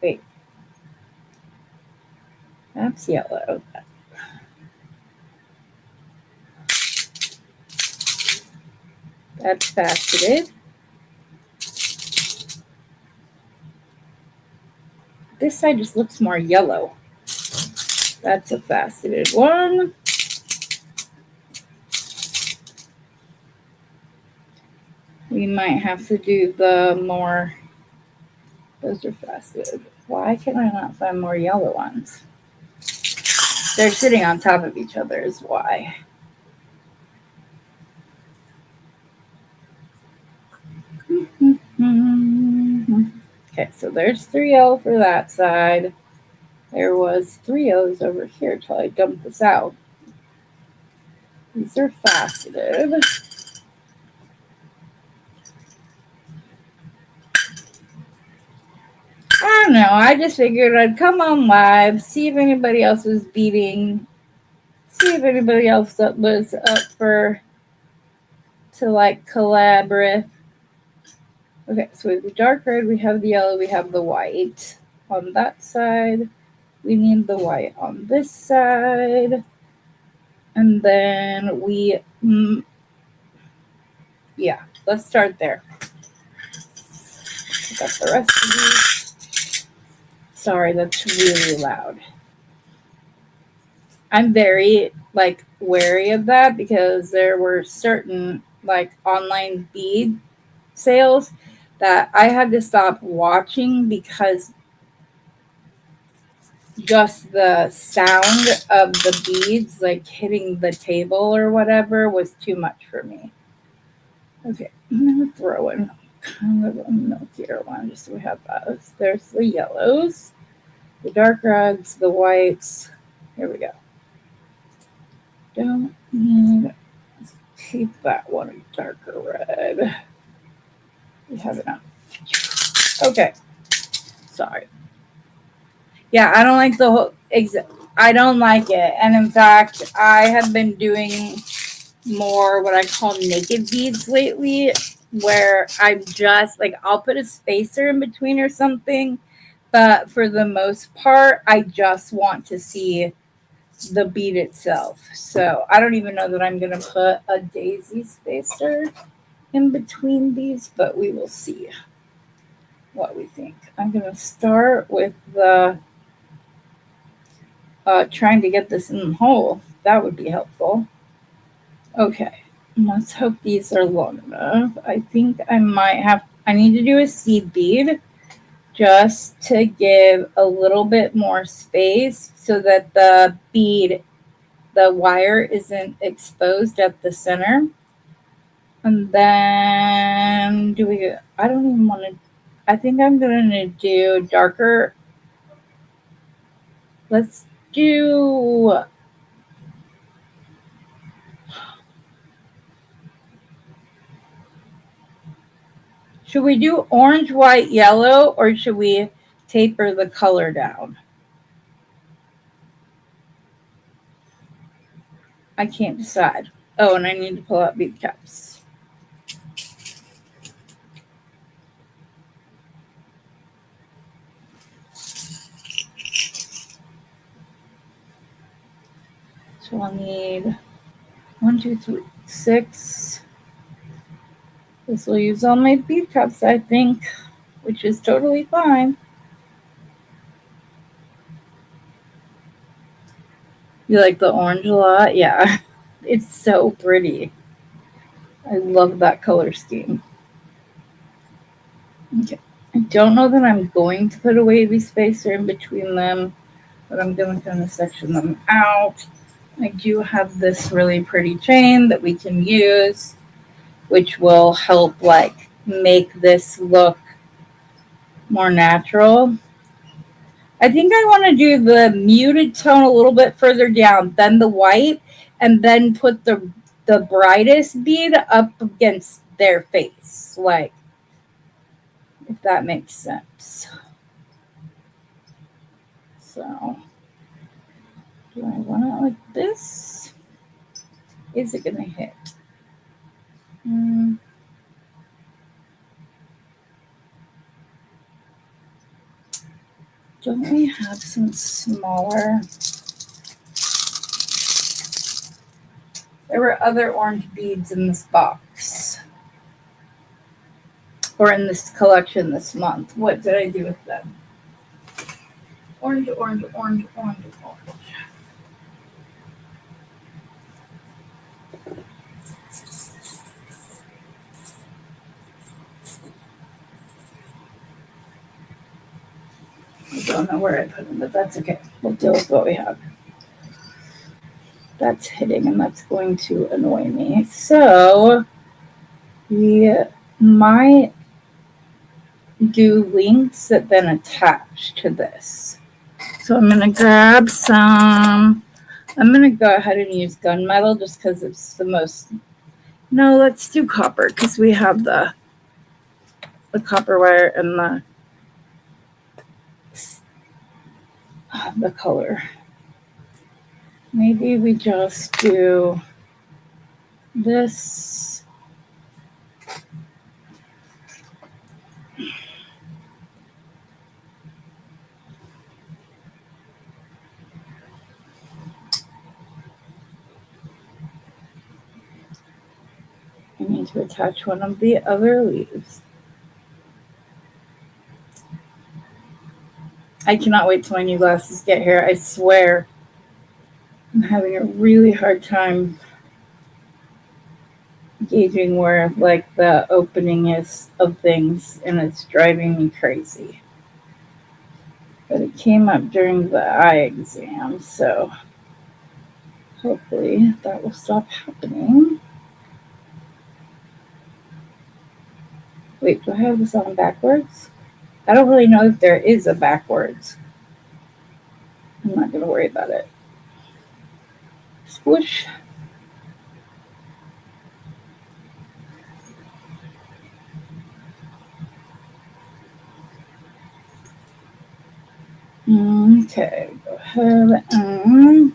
wait, that's yellow. That's faceted. This side just looks more yellow. That's a faceted one. We might have to do the more, those are faceted. Why can I not find more yellow ones? They're sitting on top of each other is why. Okay, so there's 3 yellow for that side. There was 3 yellows over here till I dumped this out. These are faceted. I don't know. I just figured I'd come on live, see if anybody else was beading, see if anybody else was up for to like collaborate. Okay, so we have the dark red, we have the yellow, we have the white on that side. We need the white on this side. And then we, yeah, let's start there. Got the rest of these. Sorry, that's really loud. I'm very like wary of that because there were certain like online bead sales that I had to stop watching because just the sound of the beads like hitting the table or whatever was too much for me. Okay, I'm gonna throw in kind of a milkier one just so we have those. There's the yellows, the dark reds, the whites. Here we go. Don't need, keep that one darker red. We have enough. Okay, sorry. Yeah, I don't like the whole, I don't like it. And in fact, I have been doing more what I call naked beads lately, where I'm just like, I'll put a spacer in between or something. But for the most part, I just want to see the bead itself. So I don't even know that I'm going to put a daisy spacer in between these, but we will see what we think. I'm going to start with the trying to get this in the hole. That would be helpful. Okay, let's hope these are long enough. I think I need to do a seed bead just to give a little bit more space so that the bead, the wire isn't exposed at the center. And then I don't even want to, I think I'm going to do darker. Let's do, should we do orange, white, yellow, or should we taper the color down? I can't decide. Oh, and I need to pull out bead caps. So I'll need 1, 2, 3, 6. This will use all my bead cups, I think, which is totally fine. You like the orange a lot? Yeah, it's so pretty. I love that color scheme. Okay. I don't know that I'm going to put a wavy spacer in between them, but I'm going to section them out. I do have this really pretty chain that we can use, which will help like make this look more natural. I think I want to do the muted tone a little bit further down, then the white, and then put the brightest bead up against their face, like, if that makes sense. So, do I want it like this? Is it going to hit? Don't we have some smaller? There were other orange beads in this box. Or in this collection this month. What did I do with them? Orange, orange, orange, orange, orange. I don't know where I put them, but that's okay. We'll deal with what we have. That's hitting, and that's going to annoy me. So, we might do links that then attach to this. So I'm going to grab some. I'm going to go ahead and use gunmetal just because it's the most. No, let's do copper because we have the copper wire and the color. Maybe we just do this. I need to attach one of the other leaves. I cannot wait till my new glasses get here. I swear I'm having a really hard time gauging where like the opening is of things, and it's driving me crazy. But it came up during the eye exam, so hopefully that will stop happening. Wait, do I have this on backwards? I don't really know if there is a backwards. I'm not going to worry about it. Squish. Okay, go ahead and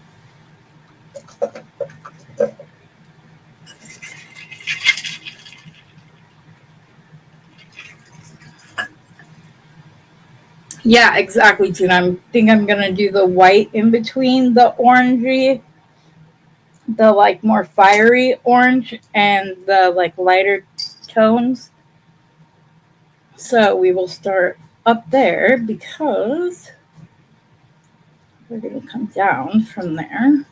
yeah, exactly, Tina. I think I'm gonna do the white in between the orangey, the like more fiery orange, and the like lighter tones. So we will start up there because we're gonna come down from there.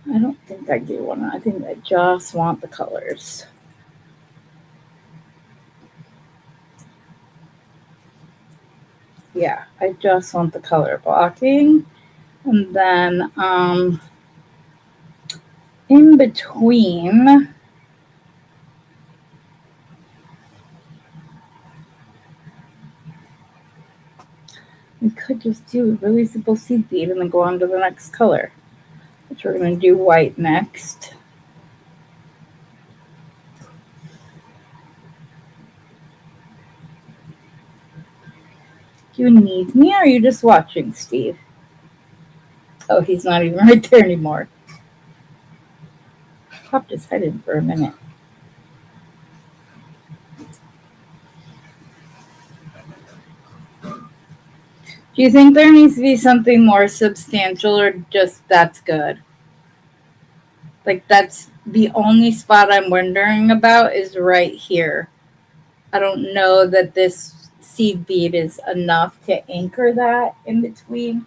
I don't think I do want to. I think I just want the colors. Yeah, I just want the color blocking. And then in between, we could just do a really simple seed bead and then go on to the next color, which we're going to do white next. Do you need me, or are you just watching, Steve? Oh, he's not even right there anymore. Popped his head in for a minute. Do you think there needs to be something more substantial, or just that's good? Like, that's the only spot I'm wondering about is right here. I don't know that this seed bead is enough to anchor that in between.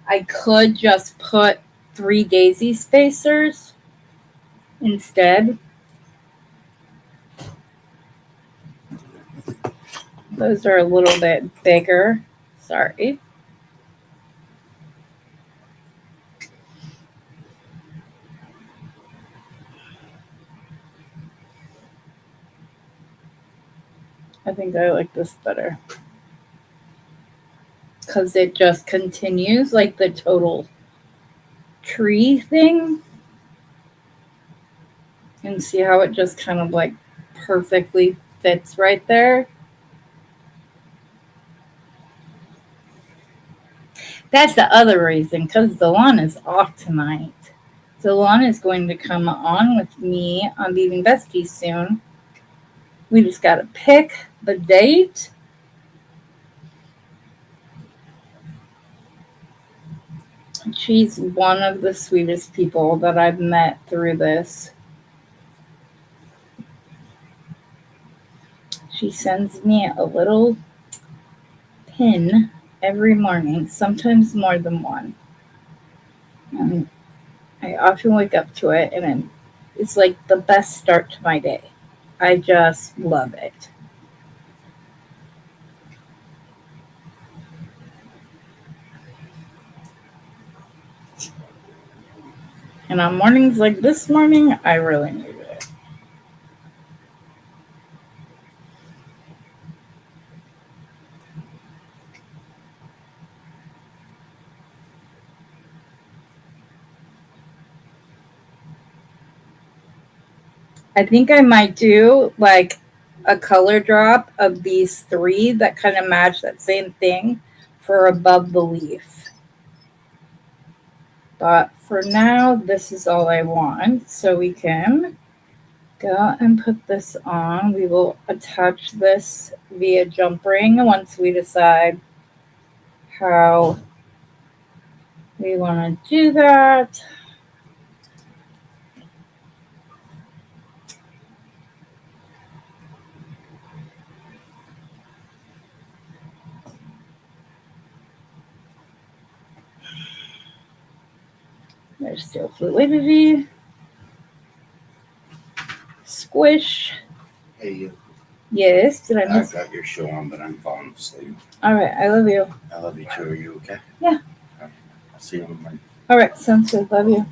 I could just put 3 daisy spacers instead. Those are a little bit bigger. Sorry. I think I like this better. Because it just continues like the total tree thing. And see how it just kind of like perfectly fits right there. That's the other reason, because Delon is off tonight. Delon is going to come on with me on Beading Besties soon. We just got to pick the date. She's one of the sweetest people that I've met through this. She sends me a little pin every morning, sometimes more than one. And I often wake up to it, and it's like the best start to my day. I just love it. And on mornings like this morning, I really need it. I think I might do like a color drop of these three that kind of match that same thing for above the leaf. But for now, this is all I want. So we can go and put this on. We will attach this via jump ring once we decide how we want to do that. There's still fluidity. Squish. Hey, you. Yes, did I miss? I've got your show on, but I'm falling asleep. All right, I love you. I love you too. Are you okay? Yeah. I'll see you in the morning. All right, sounds good. Love you.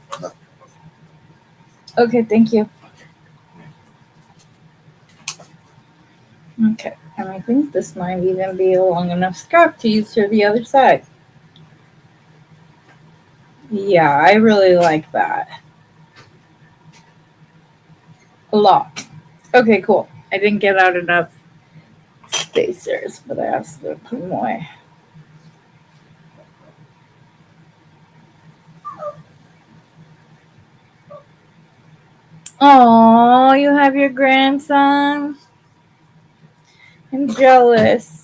Okay, thank you. Okay, and I think this might even be a long enough scarf to use for the other side. Yeah, I really like that. A lot. Okay, cool. I didn't get out enough spacers, but I asked them to put more. Oh, you have your grandson? I'm jealous.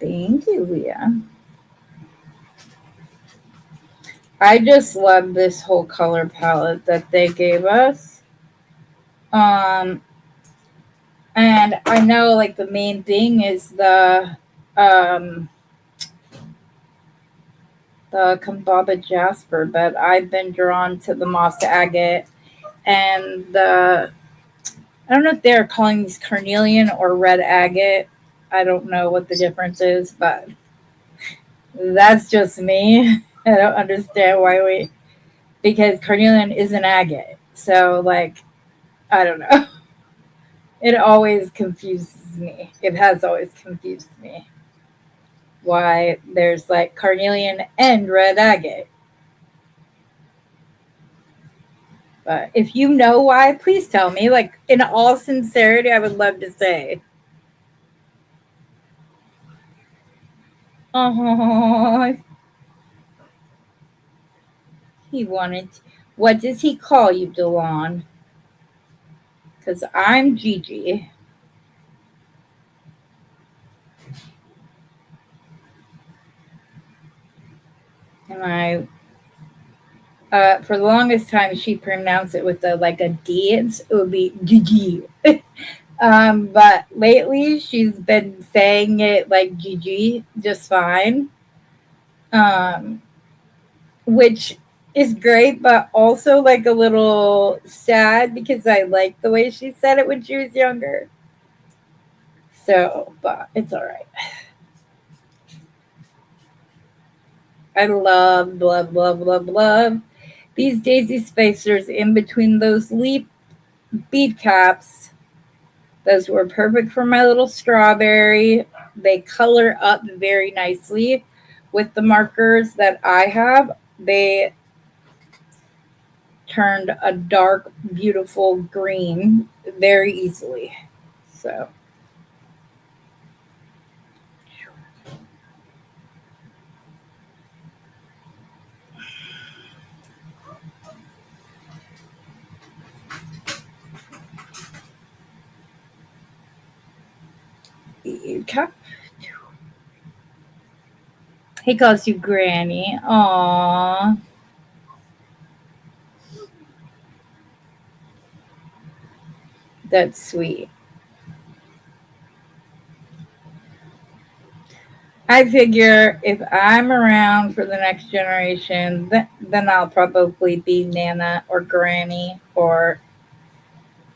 Thank you, Leah. I just love this whole color palette that they gave us. And I know like the main thing is the Kambaba Jasper, but I've been drawn to the moss agate and the, I don't know if they're calling these carnelian or red agate. I don't know what the difference is, but that's just me. I don't understand why because carnelian is an agate. So, like, I don't know. It always confuses me. It has always confused me. Why there's like carnelian and red agate. But if you know why, please tell me. Like, in all sincerity, I would love to say. Oh, he wanted. What does he call you, Delon? because I'm Gigi. And for the longest time, she pronounced it with a D. It would be Gigi. But lately, she's been saying it like Gigi just fine. Which is great, but also like a little sad because I like the way she said it when she was younger. So, but it's all right. I love these daisy spacers in between those leaf bead caps. Those were perfect for my little strawberry. They color up very nicely with the markers that I have. They turned a dark, beautiful green very easily. So, cup. He calls you Granny. Aww. That's sweet. I figure if I'm around for the next generation, then I'll probably be Nana or Granny or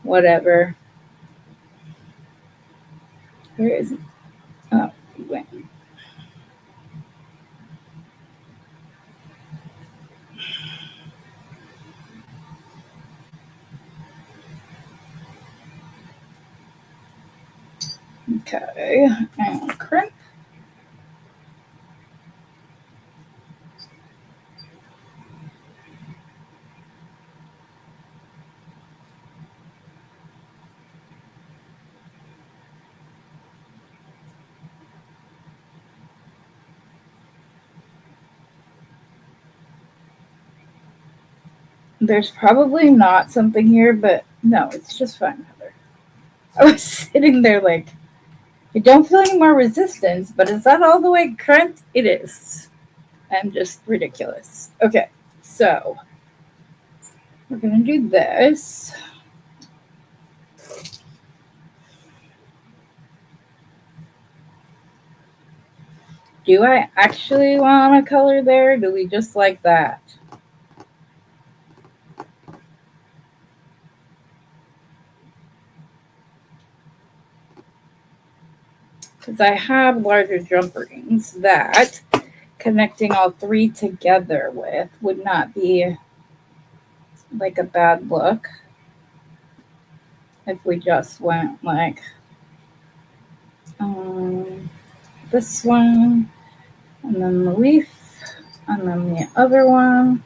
whatever. Where is it? Oh, he went. Okay, and crimp. There's probably not something here, but no, it's just fine, Heather. I was sitting there like, I don't feel any more resistance, but is that all the way crimped? It is. I'm just ridiculous. Okay, so we're going to do this. Do I actually want a color there? Do we just like that? Because I have larger jump rings that connecting all three together with would not be like a bad look if we just went like this one and then the leaf and then the other one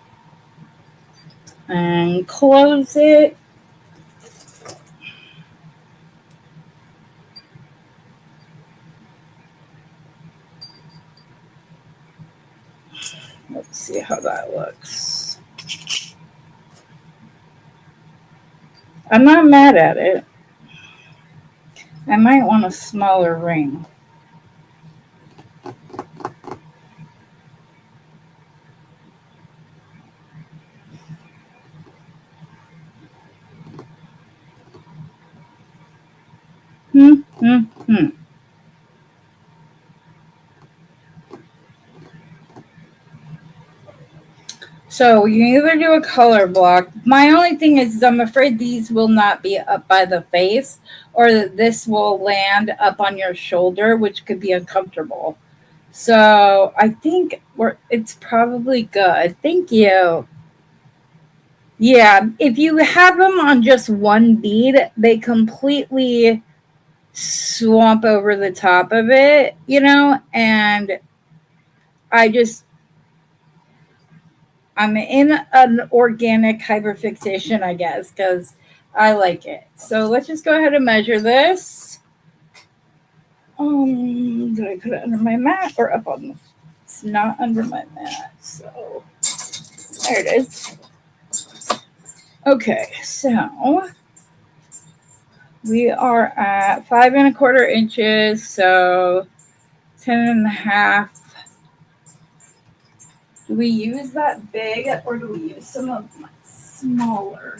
and close it. Let's see how that looks. I'm not mad at it. I might want a smaller ring. So you can either do a color block. My only thing is I'm afraid these will not be up by the face or that this will land up on your shoulder, which could be uncomfortable. So I think it's probably good. Thank you. Yeah, if you have them on just one bead, they completely swamp over the top of it, and I'm in an organic hyperfixation, I guess, because I like it. So let's just go ahead and measure this. Did I put it under my mat or up on the... It's not under my mat, so there it is. Okay, so We are at 5¼ inches, so 10½. Do we use that big or do we use some of my smaller?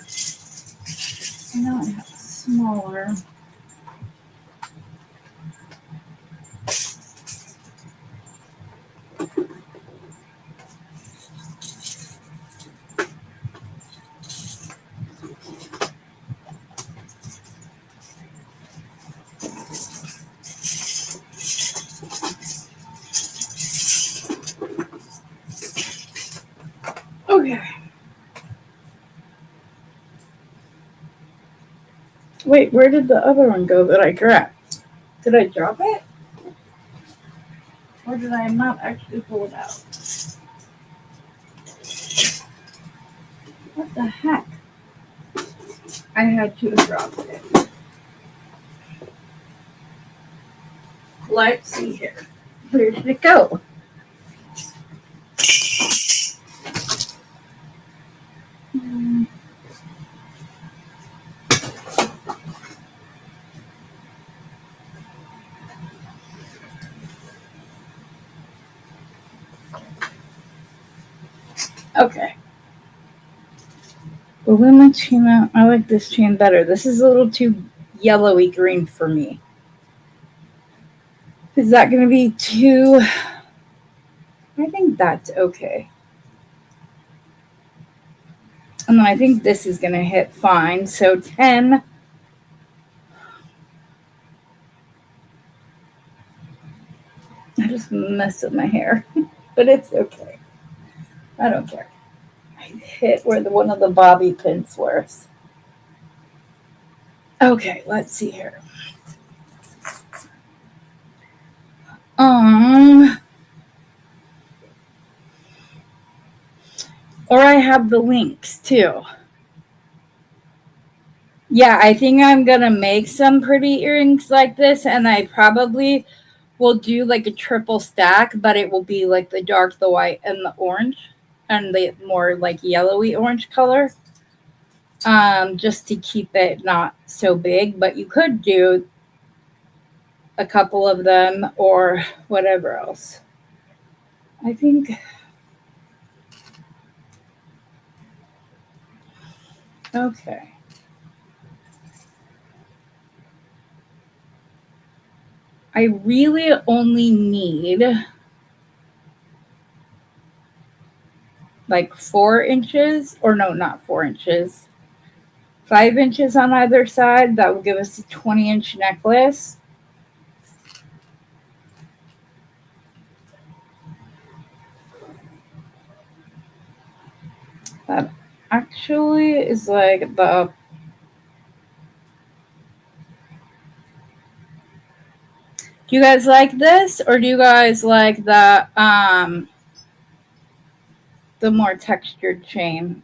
I know I have smaller. Okay. Wait, where did the other one go that I grabbed? Did I drop it? Or did I not actually pull it out? What the heck? I had to have dropped it. Let's see here. Where did it go? Okay. Balloon chain. I like this chain better. This is a little too yellowy green for me. Is that going to be too? I think that's okay. And then I think this is going to hit fine. So 10. I just messed up my hair, but it's okay. I don't care. I hit where one of the bobby pins were. Okay, let's see here. Or I have the links too. Yeah, I think I'm gonna make some pretty earrings like this, and I probably will do like a triple stack, but it will be like the dark, the white, and the orange, and the more like yellowy orange color. Just to keep it not so big, but you could do a couple of them or whatever else. I think. Okay. I really only need like 4 inches, or no, not 4 inches, 5 inches on either side. That will give us a 20-inch necklace. That actually is like the. Do you guys like this, or do you guys like the more textured chain?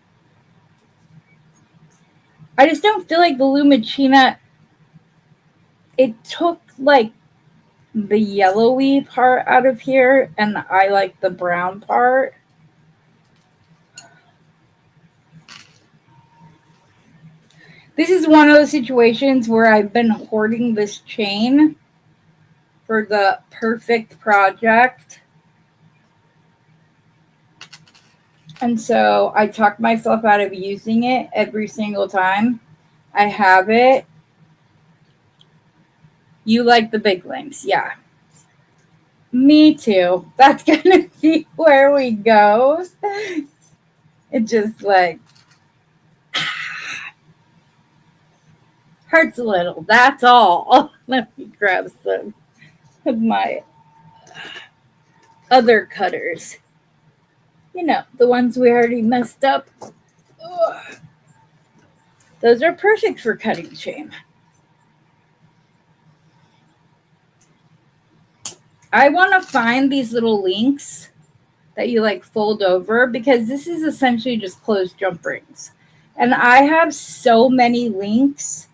I just don't feel like the Lumachina, it took like the yellowy part out of here, and I like the brown part. This is one of those situations where I've been hoarding this chain for the perfect project. And so I talked myself out of using it every single time I have it. You like the big links, yeah. Me too. That's going to be where we go. It just like hurts a little. That's all. Let me grab some of my other cutters. You know, the ones we already messed up. Ugh. Those are perfect for cutting chain. I want to find these little links that you like fold over, because this is essentially just closed jump rings. And I have so many links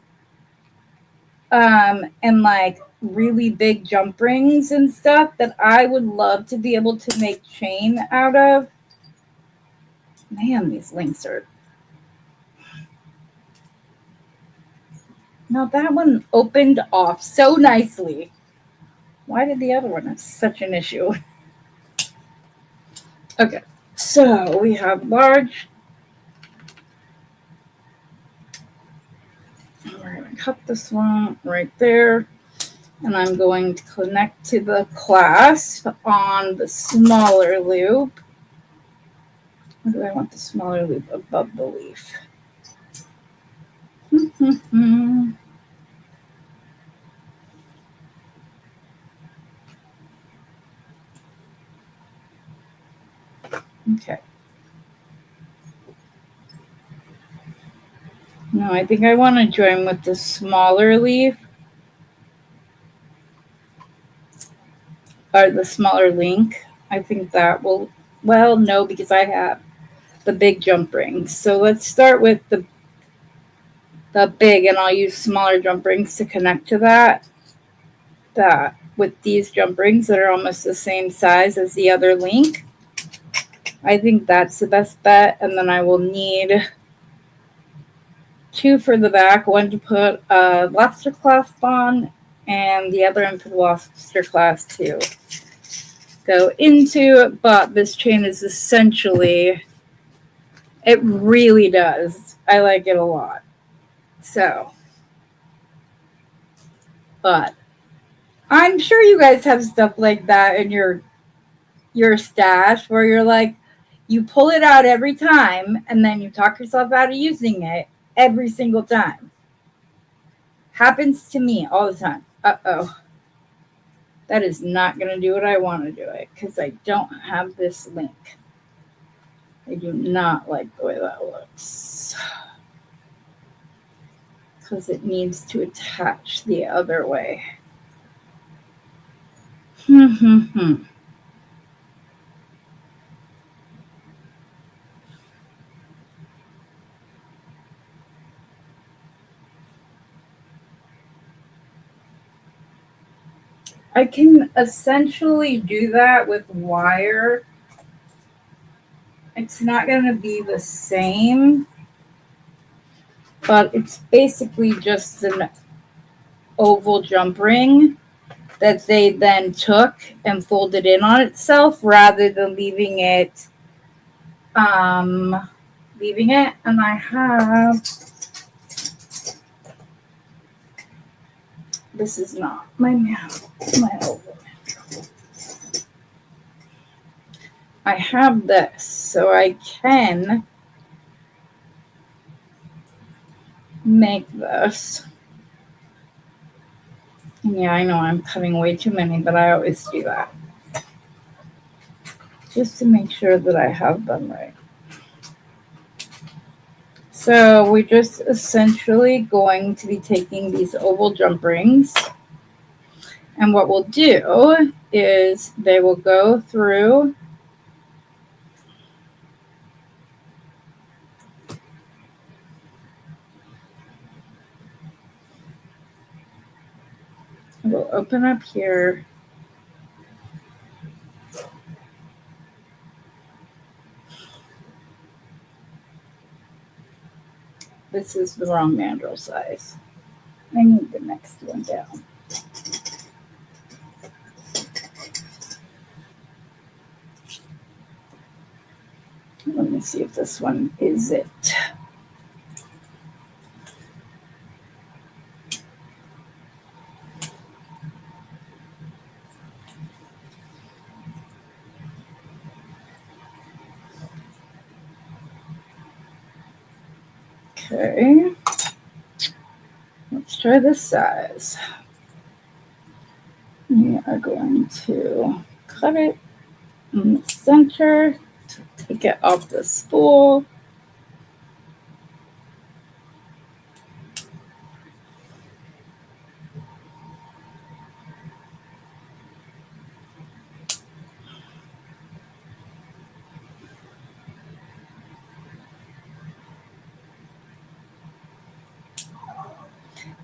and like really big jump rings and stuff that I would love to be able to make chain out of. Man, these links are. Now that one opened off so nicely. Why did the other one have such an issue? Okay, so we have large. We're going to cut this one right there. And I'm going to connect to the clasp on the smaller loop. Or do I want the smaller loop above the leaf? Okay. No, I think I want to join with the smaller leaf. Or the smaller link. I think that will, well, no, because I have the big jump rings. So let's start with the big, and I'll use smaller jump rings to connect to that with these jump rings that are almost the same size as the other link. I think that's the best bet. And then I will need 2 for the back, one to put a lobster clasp on, and the other one for the lobster clasp to go into. But this chain is essentially, it really does. I like it a lot. So, but I'm sure you guys have stuff like that in your stash where you're like, you pull it out every time and then you talk yourself out of using it every single time. Happens to me all the time. Uh-oh. That is not going to do what I want to do it because I don't have this link. I do not like the way that looks. Because it needs to attach the other way. I can essentially do that with wire. It's not going to be the same, but it's basically just an oval jump ring that they then took and folded in on itself rather than leaving it. And I have, this is not my oval. I have this, so I can make this. Yeah, I know I'm cutting way too many, but I always do that. Just to make sure that I have them right. So we're just essentially going to be taking these oval jump rings. And what we'll do is they will go through we'll open up here. This is the wrong mandrel size. I need the next one down. Let me see if this one is it. Okay, let's try this size. We are going to cut it in the center to take it off the spool.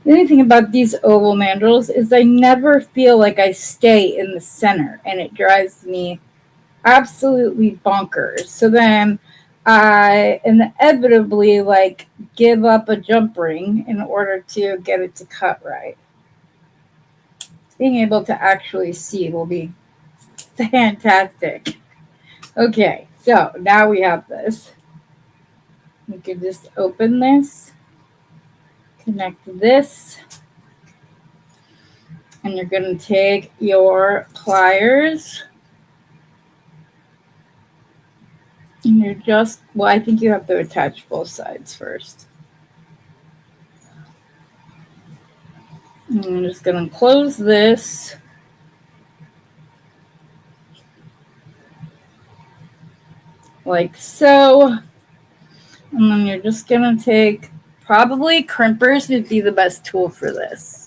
The only thing about these oval mandrels is I never feel like I stay in the center, and it drives me absolutely bonkers. So then I inevitably like give up a jump ring in order to get it to cut right. Being able to actually see will be fantastic. Okay, so now we have this. You can just open this, connect this, and you're going to take your pliers and you're just, well, I think you have to attach both sides first. And I'm just going to close this. Like so. And then you're just going to take, probably crimpers would be the best tool for this.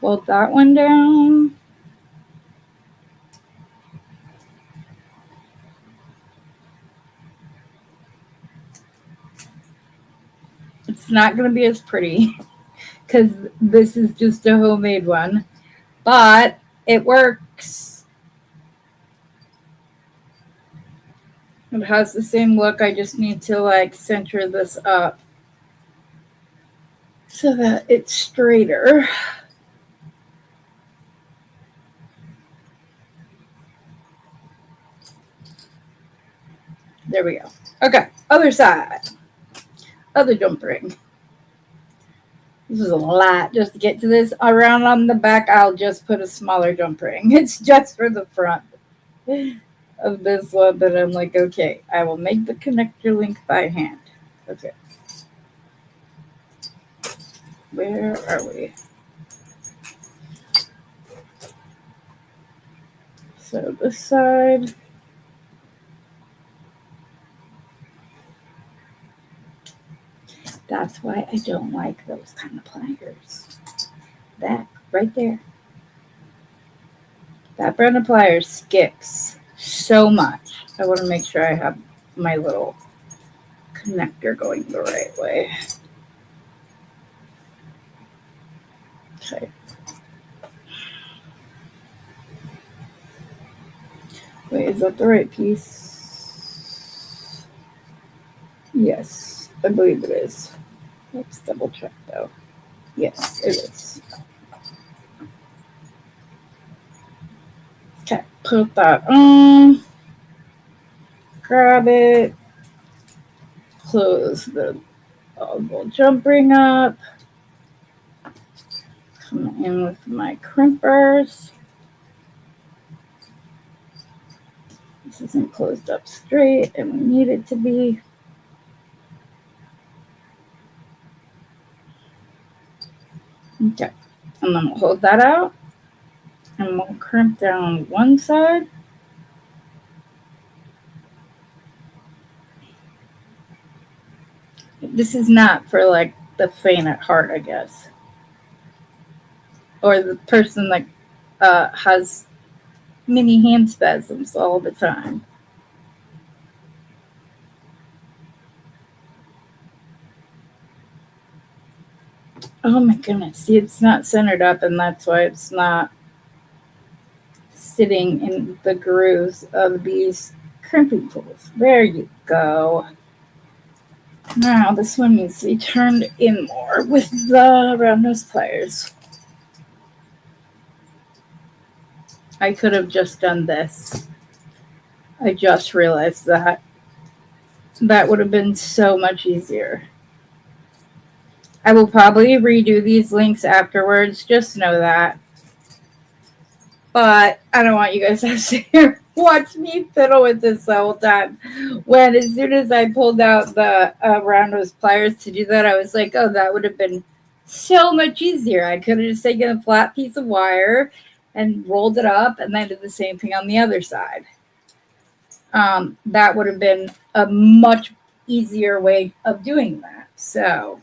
Fold that one down. It's not going to be as pretty because this is just a homemade one, but it works. It has the same look. I just need to like center this up so that it's straighter. There we go. Okay, other side. Other jump ring. This is a lot just to get to this. Around on the back, I'll just put a smaller jump ring. It's just for the front of this one that I'm like, okay, I will make the connector link by hand. Okay. Where are we? So this side. That's why I don't like those kind of pliers. That right there. That brand of pliers skips so much. I want to make sure I have my little connector going the right way. Okay. Wait, is that the right piece? Yes, I believe it is. Let's double check though. Yes, it is. Okay, put that on. Grab it. Close the little jump ring up. Come in with my crimpers. This isn't closed up straight and we need it to be. Okay, and then we'll hold that out and we'll crimp down one side. This is not for like the faint at heart, I guess. Or the person that has mini hand spasms all the time. Oh my goodness. See, it's not centered up, and that's why it's not sitting in the grooves of these crimping tools. There you go. Now this one needs to be turned in more with the round nose pliers. I could have just done this. I just realized that. That would have been so much easier. I will probably redo these links afterwards, just know that. But I don't want you guys to have to watch me fiddle with this the whole time. When as soon as I pulled out the round nose pliers to do that, I was like, oh, that would have been so much easier. I could have just taken a flat piece of wire and rolled it up and then did the same thing on the other side. That would have been a much easier way of doing that. So,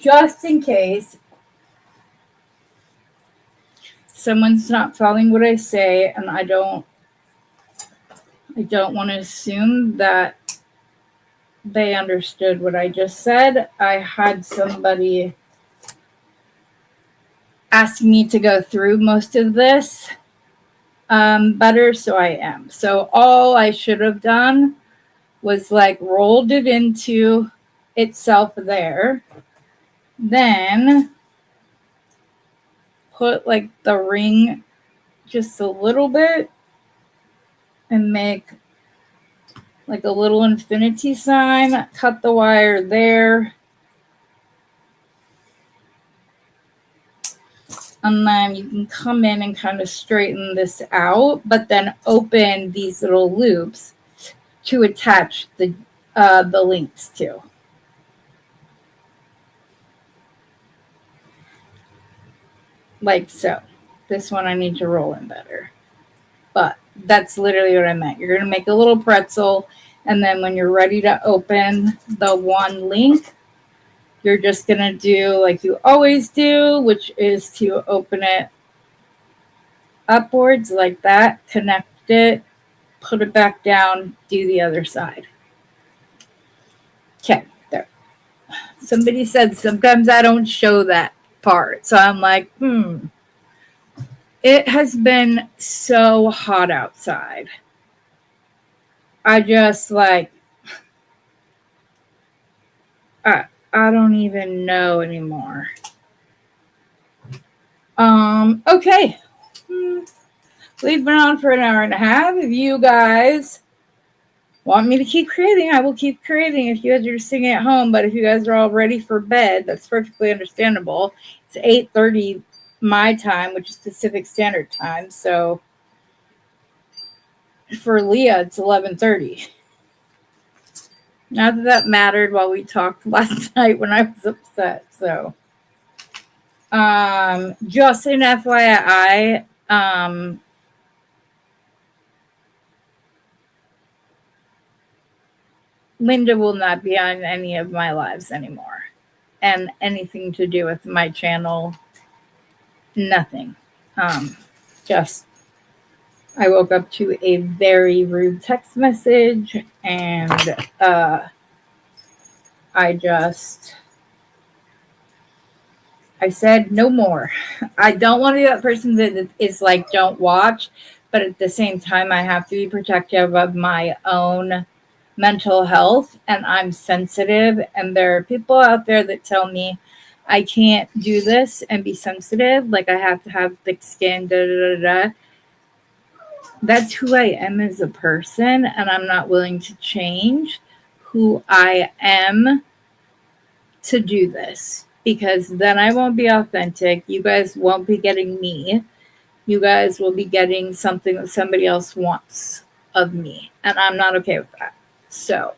just in case. someone's not following what I say, and I don't want to assume that they understood what I just said. I had somebody ask me to go through most of this better, so I am. So all I should have done was like rolled it into itself there, then put like the ring just a little bit and make like a little infinity sign, cut the wire there, and then you can come in and kind of straighten this out, but then open these little loops to attach the links to. Like so. This one I need to roll in better. But that's literally what I meant. You're going to make a little pretzel, and then when you're ready to open the one link, you're just going to do like you always do, which is to open it upwards like that, connect it, put it back down, do the other side. Okay, there. Somebody said sometimes I don't show that part. So I'm like, It has been so hot outside. I just like, I don't even know anymore. Okay. We've been on for an hour and a half. If you guys want me to keep creating, I will keep creating if you guys are just sitting at home. But if you guys are all ready for bed, that's perfectly understandable. It's 8:30 my time, which is Pacific Standard Time. So for Leah, it's 11:30. Not that that mattered while we talked last night when I was upset. So, just an FYI, Linda will not be on any of my lives anymore. And anything to do with my channel, nothing. Just, I woke up to a very rude text message, and I said no more. I don't want to be that person that is like, don't watch, but at the same time, I have to be protective of my own mental health, and I'm sensitive, and there are people out there that tell me I can't do this and be sensitive, like I have to have thick skin, da da da da. That's who I am as a person, and I'm not willing to change who I am to do this, because then I won't be authentic. You guys won't be getting me. You guys will be getting something that somebody else wants of me, and I'm not okay with that. So,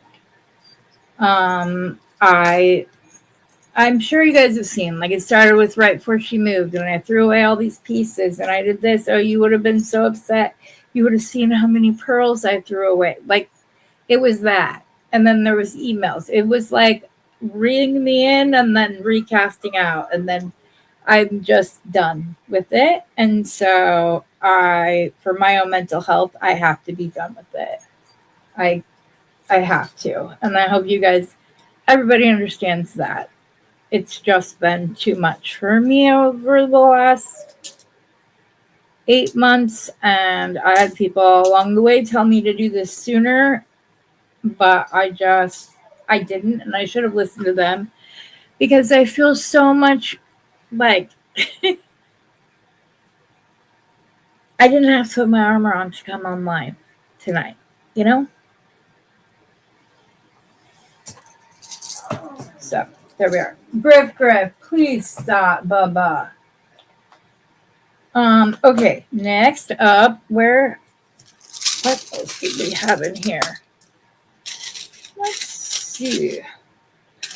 I'm sure you guys have seen, like, it started with right before she moved, and I threw away all these pieces, and I did this. Oh, you would have been so upset. You would have seen how many pearls I threw away. Like, it was that. And then there was emails. It was like reading me in and then recasting out, and then I'm just done with it. And so for my own mental health, I have to be done with it. I have to. And I hope you guys, everybody understands that. It's just been too much for me over the last 8 months. And I had people along the way tell me to do this sooner, but I didn't. And I should have listened to them, because I feel so much like I didn't have to put my armor on to come online tonight, you know? So, there we are. Griff, please stop, Bubba. Okay, next up, what else do we have in here? Let's see.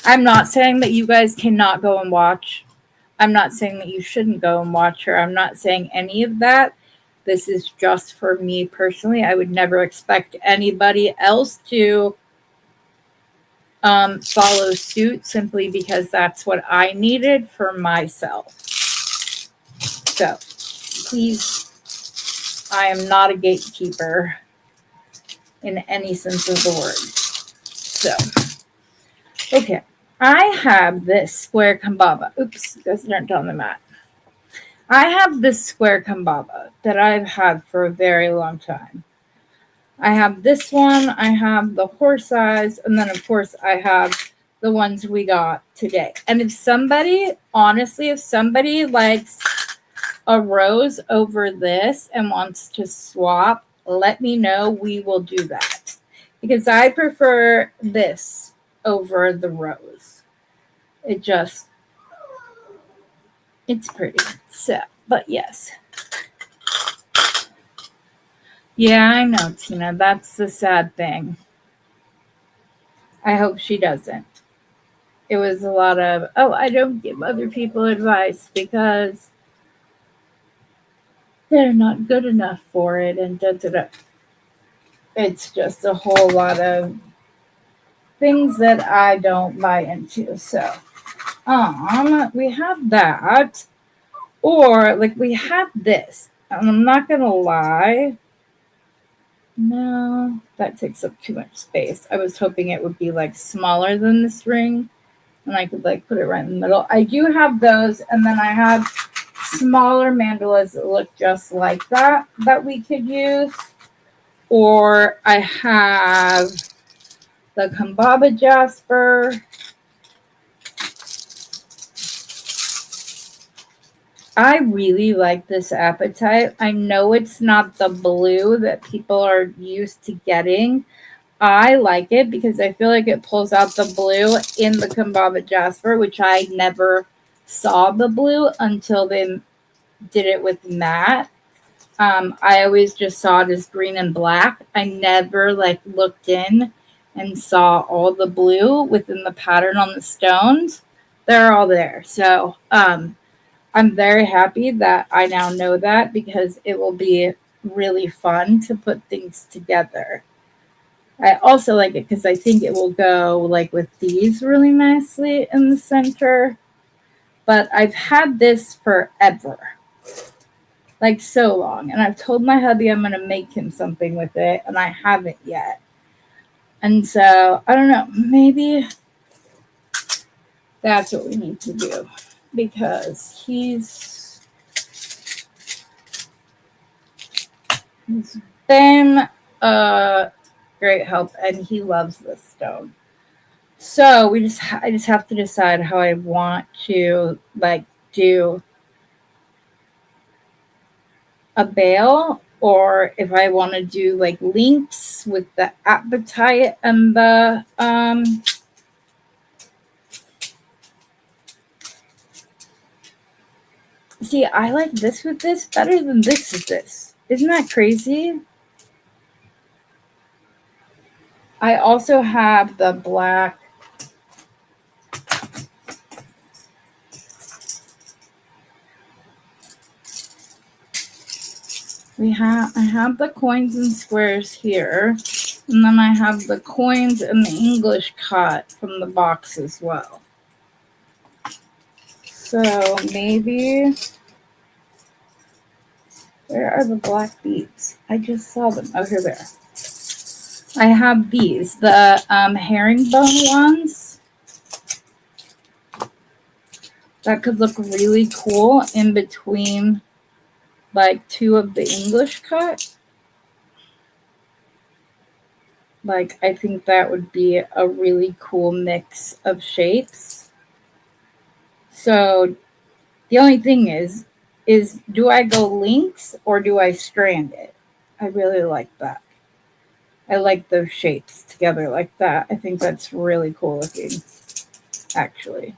I'm not saying that you guys cannot go and watch. I'm not saying that you shouldn't go and watch her. I'm not saying any of that. This is just for me personally. I would never expect anybody else to follow suit, simply because that's what I needed for myself. So, Please, I am not a gatekeeper in any sense of the word. So, okay. I have this square kambaba. Oops, those aren't on the mat. I have this square kambaba that I've had for a very long time. I have this one, I have the horse eyes, and then of course I have the ones we got today. And if somebody, honestly, if somebody likes a rose over this and wants to swap, let me know. We will do that. Because I prefer this over the rose. It's pretty. So, but yes. Yeah, I know, Tina. That's the sad thing. I hope she doesn't. It was a lot of, oh, I don't give other people advice because they're not good enough for it, and da da da. It's just a whole lot of things that I don't buy into. So, we have that, or like we have this, and I'm not gonna lie. No, that takes up too much space. I was hoping it would be like smaller than this ring, and I could like put it right in the middle. I do have those, and then I have smaller mandalas that look just like that we could use. Or I have the Kambaba Jasper. I really like this apatite. I know it's not the blue that people are used to getting. I like it because I feel like it pulls out the blue in the Kambaba Jasper, which I never saw the blue until they did it with matte. I always just saw it as green and black. I never like looked in and saw all the blue within the pattern on the stones. They're all there. So I'm very happy that I now know that because it will be really fun to put things together. I also like it because I think it will go like with these really nicely in the center. But I've had this forever. Like so long. And I've told my hubby I'm going to make him something with it, and I haven't yet. And so, I don't know, maybe that's what we need to do because he's been a great help and he loves this stone. So I just have to decide how I want to like do a bail, or if I want to do like links with the appetite and the see, I like this with this better than this with this. Isn't that crazy? I also have the black. I have the coins and squares here, and then I have the coins and the English cut from the box as well. So maybe, where are the black beads? I just saw them. Oh, here they are. I have these, the herringbone ones. That could look really cool in between like two of the English cut. Like, I think that would be a really cool mix of shapes. So the only thing is do I go links or do I strand it? I really like that. I like those shapes together like that. I think that's really cool looking, actually.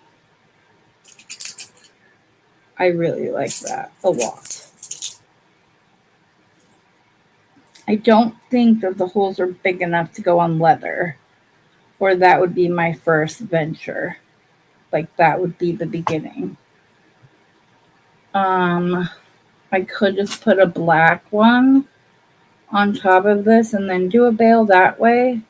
I really like that a lot. I don't think that the holes are big enough to go on leather, or that would be my first venture. Like, that would be the beginning. I could just put a black one on top of this and then do a bail that way.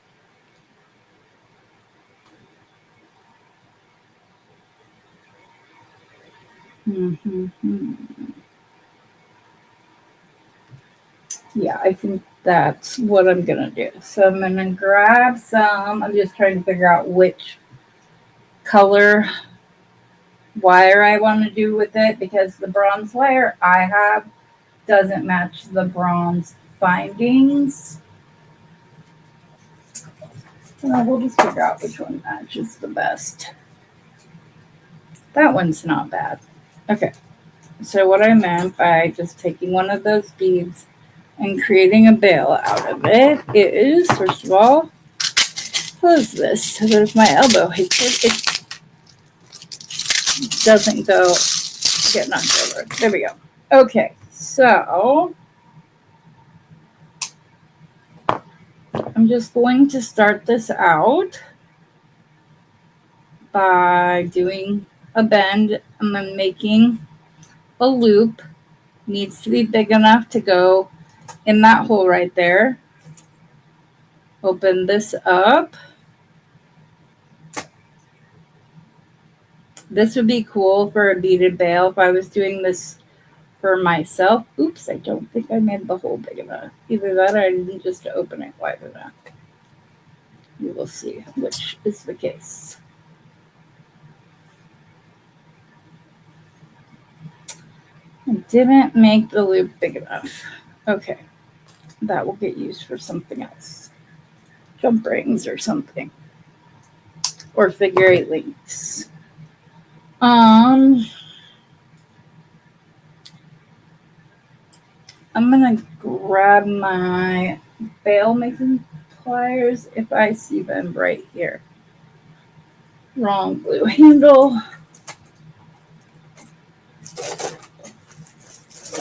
Yeah, I think that's what I'm gonna do. So I'm gonna grab some. I'm just trying to figure out which color wire I want to do with it because the bronze wire I have doesn't match the bronze findings. We'll just figure out which one matches the best. That one's not bad. Okay, so what I meant by just taking one of those beads and creating a bail out of it is, first of all, close this. So there's my elbow. It doesn't go get knocked over. There we go. Okay, so I'm just going to start this out by doing a bend and then making a loop. Needs to be big enough to go in that hole right there. Open this up. This would be cool for a beaded bail if I was doing this for myself. Oops, I don't think I made the hole big enough. Either that or I didn't just open it wide enough. You will see which is the case. I didn't make the loop big enough. Okay, that will get used for something else. Jump rings or something. Or figure eight links. I'm gonna grab my bail making pliers if I see them right here. Wrong blue handle.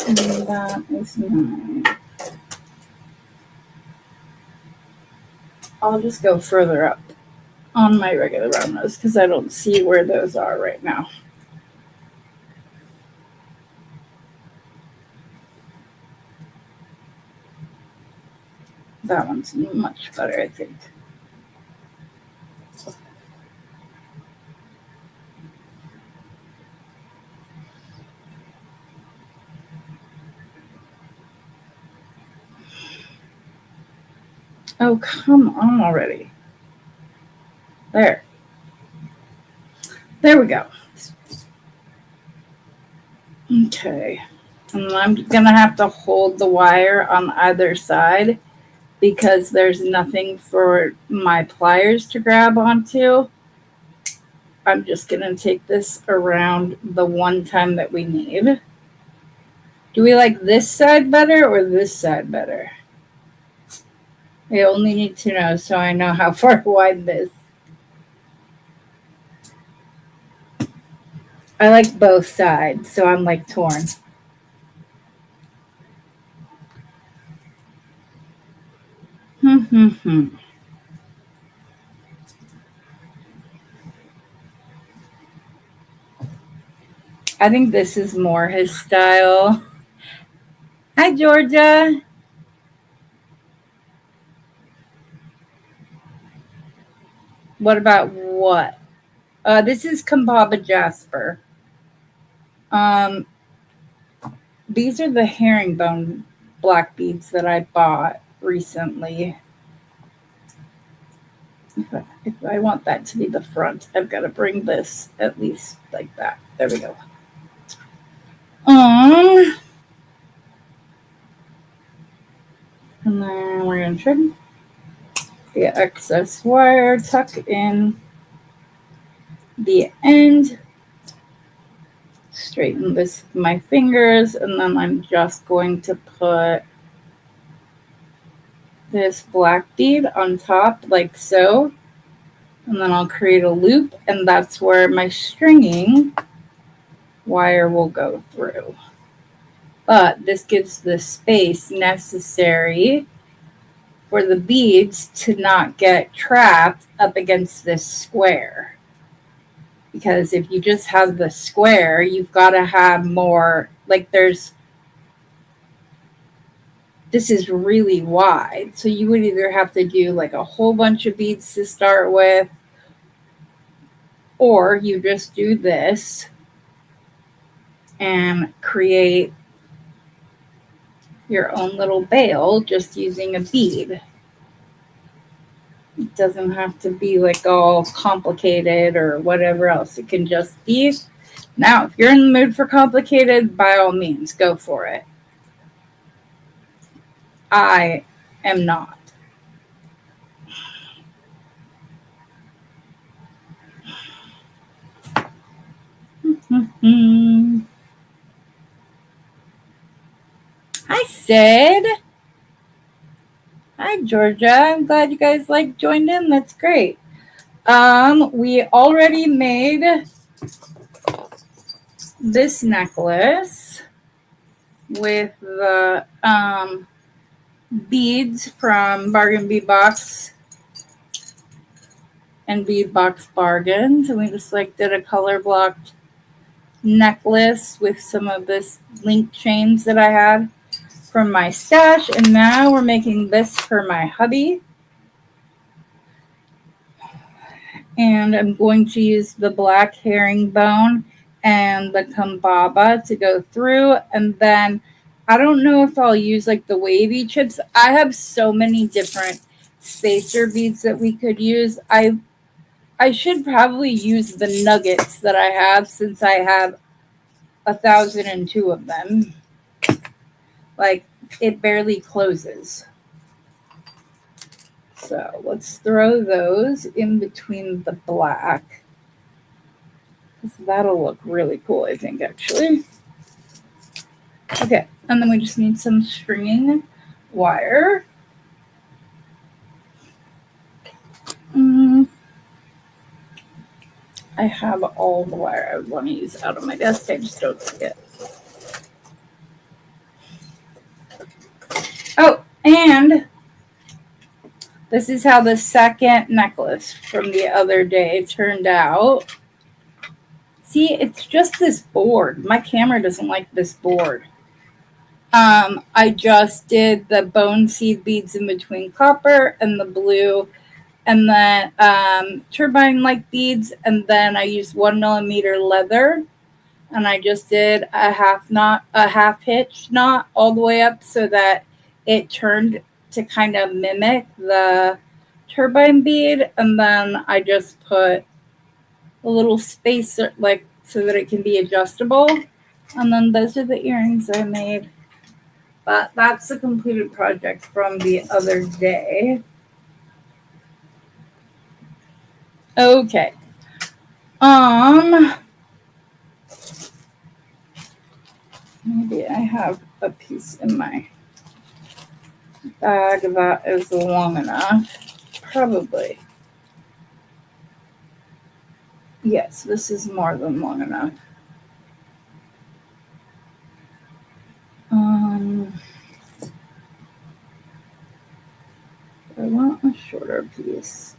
And that is mine. I'll just go further up on my regular round nose because I don't see where those are right now. That one's much better, I think. Oh, come on already. There. There we go. Okay. And I'm going to have to hold the wire on either side because there's nothing for my pliers to grab onto. I'm just going to take this around the one time that we need. Do we like this side better or this side better? I only need to know so I know how far wide this. I like both sides, so I'm like torn. I think this is more his style. Hi, Georgia. What about what? This is Kambaba Jasper. These are the herringbone black beads that I bought recently. If I want that to be the front, I've got to bring this at least like that. There we go. And then we're going to trim the excess wire, tuck in the end, straighten this with my fingers, and then I'm just going to put this black bead on top like so, and then I'll create a loop, and that's where my stringing wire will go through. But this gives the space necessary for the beads to not get trapped up against this square. Because if you just have the square, you've got to have more, like this is really wide. So you would either have to do like a whole bunch of beads to start with, or you just do this and create your own little bail just using a bead. It doesn't have to be like all complicated or whatever else. It can just be. Now, if you're in the mood for complicated, by all means, go for it. I am not. Hi, Sid. Hi, Georgia. I'm glad you guys joined in. That's great. We already made this necklace with the beads from Bargain Bead Box and Bead Box Bargains. And we just did a color blocked necklace with some of this link chains that I had from my stash. And now we're making this for my hubby. And I'm going to use the black herringbone and the kambaba to go through. And then I don't know if I'll use the wavy chips. I have so many different spacer beads that we could use. I should probably use the nuggets that I have, since I have 1,002 of them. It barely closes. So let's throw those in between the black. That'll look really cool, I think, actually. Okay, and then we just need some stringing wire. I have all the wire I would want to use out of my desk. I just don't see it. Oh, and this is how the second necklace from the other day turned out. See, it's just this board. My camera doesn't like this board. I just did the bone seed beads in between copper and the blue, and then turbine-like beads, and then I used 1 millimeter leather, and I just did a half hitch knot all the way up so that it turned to kind of mimic the turbine bead, and then I just put a little spacer so that it can be adjustable, and then those are the earrings I made. But that's the completed project from the other day. Okay. Maybe I have a piece in my bag that is long enough. Probably. Yes, this is more than long enough. I want a shorter piece.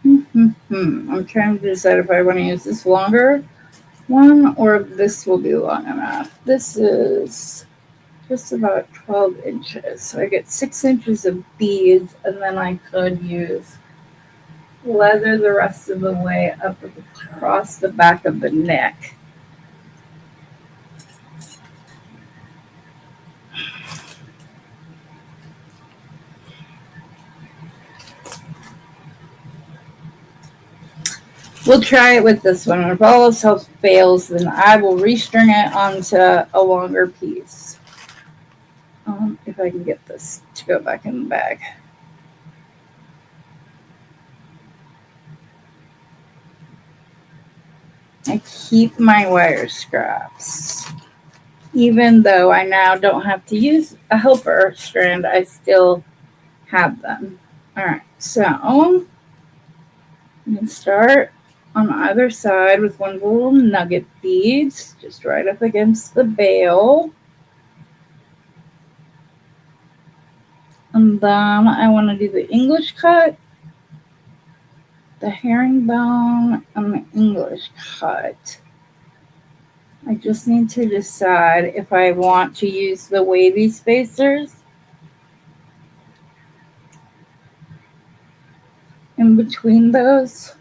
I'm trying to decide if I want to use this longer one or if this will be long enough. This is just about 12 inches. So I get 6 inches of beads, and then I could use leather the rest of the way up across the back of the neck. We'll try it with this one. If all else fails, then I will restring it onto a longer piece. If I can get this to go back in the bag. I keep my wire scraps. Even though I now don't have to use a helper strand, I still have them. All right, so I'm going to start on either side with one of the little nugget beads, just right up against the bail. And then I want to do the English cut, the herringbone, and the English cut. I just need to decide if I want to use the wavy spacers in between those.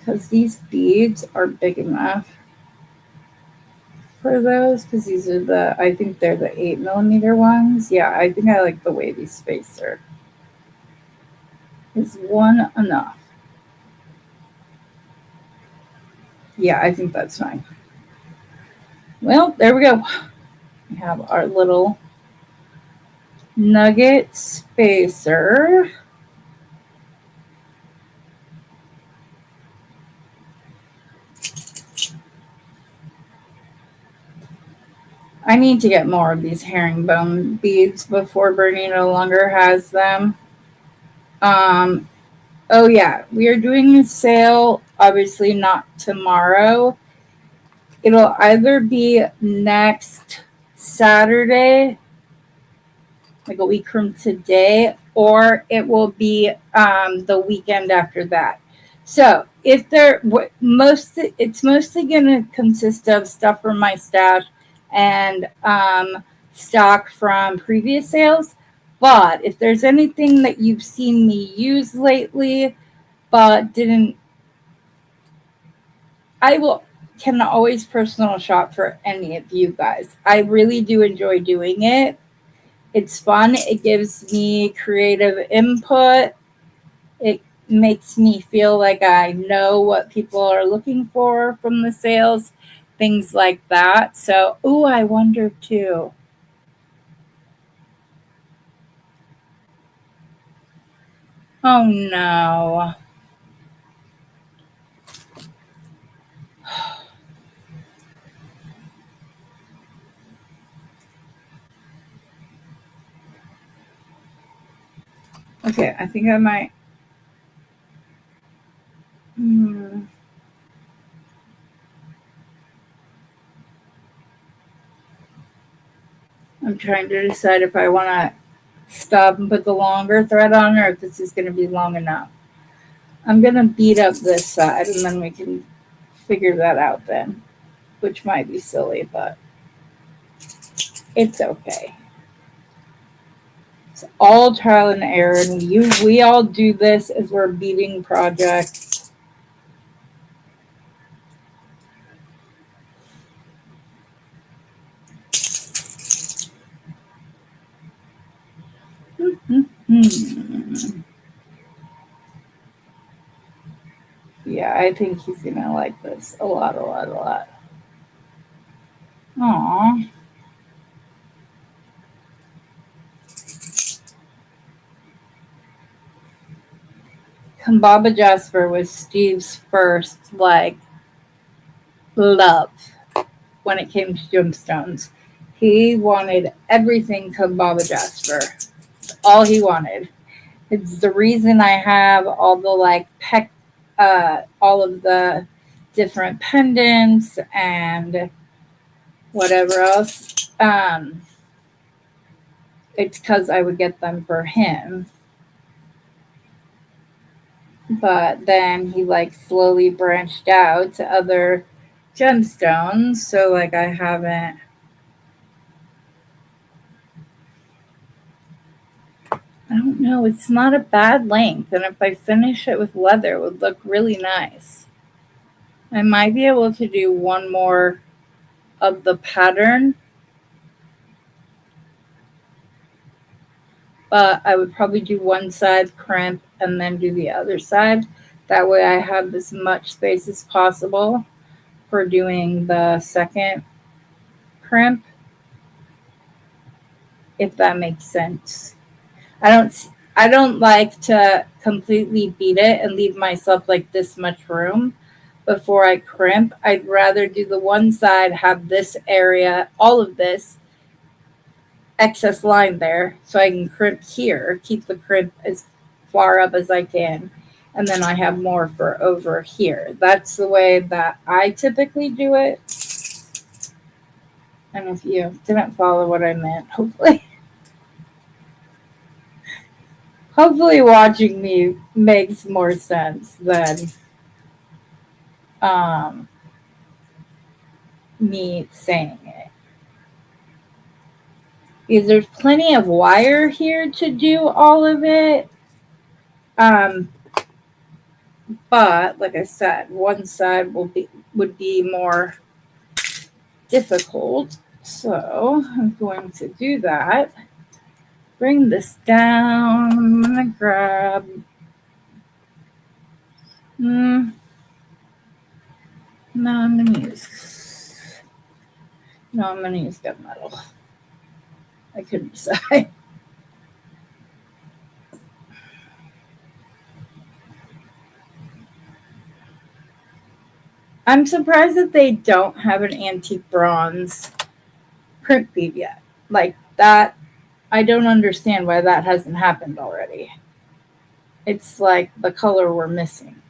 because these beads are big enough for those, because these are I think they're the 8mm ones. Yeah, I think I like the wavy spacer. Is one enough? Yeah, I think that's fine. Well, there we go. We have our little nugget spacer. I need to get more of these herringbone beads before Bernie no longer has them. Oh yeah, we are doing a sale, obviously not tomorrow. It'll either be next Saturday, like a week from today, or it will be the weekend after that. So if it's mostly going to consist of stuff from my stash and stock from previous sales. But if there's anything that you've seen me use lately, but didn't, can always personal shop for any of you guys. I really do enjoy doing it. It's fun. It gives me creative input. It makes me feel like I know what people are looking for from the sales, things like that. So, I wonder too. Oh no. Okay, I think I might. I'm trying to decide if I want to stop and put the longer thread on or if this is going to be long enough. I'm going to beat up this side and then we can figure that out then, which might be silly, but it's okay. It's all trial and error, and we all do this as we're beading projects. Yeah, I think he's gonna like this a lot. Aww. Kambaba Jasper was Steve's first love when it came to gemstones. He wanted everything Kambaba Jasper. All he wanted. It's the reason I have all the all of the different pendants and whatever else. It's because I would get them for him. But then he slowly branched out to other gemstones. So I haven't. I don't know. It's not a bad length. And if I finish it with leather, it would look really nice. I might be able to do one more of the pattern. But I would probably do one side crimp and then do the other side. That way I have as much space as possible for doing the second crimp, if that makes sense. I don't like to completely beat it and leave myself this much room before I crimp. I'd rather do the one side, have this area, all of this excess line there, so I can crimp here, keep the crimp as far up as I can, and then I have more for over here. That's the way that I typically do it. And if you didn't follow what I meant, hopefully watching me makes more sense than me saying it. Because there's plenty of wire here to do all of it. But like I said, one side would be more difficult. So I'm going to do that. Bring this down. I'm gonna grab. No, I'm gonna use. No, I'm gonna use gunmetal. I couldn't decide. I'm surprised that they don't have an antique bronze print bead yet. Like that, I don't understand why that hasn't happened already. It's like the color we're missing.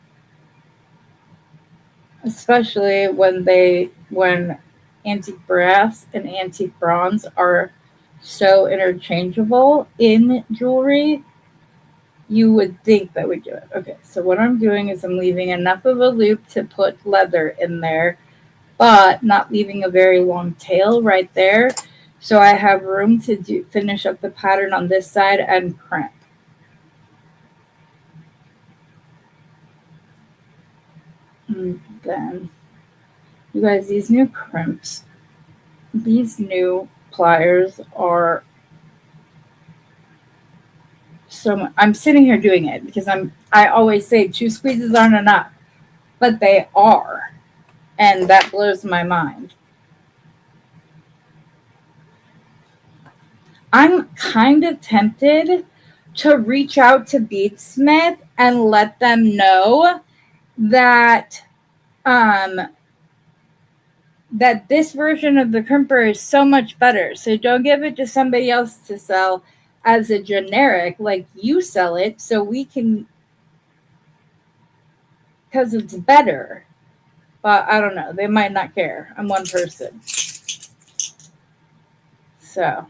Especially when antique brass and antique bronze are so interchangeable in jewelry, you would think that we do it. Okay, so what I'm doing is I'm leaving enough of a loop to put leather in there, but not leaving a very long tail right there. So I have room to finish up the pattern on this side and crimp. And then, you guys, these new crimps, these new pliers are so much. I'm sitting here doing it because I always say 2 squeezes aren't enough, but they are. And that blows my mind. I'm kind of tempted to reach out to Beadsmith and let them know that that this version of the crimper is so much better. So don't give it to somebody else to sell as a generic, like you sell it, so we can, because it's better. But I don't know. They might not care. I'm one person. So.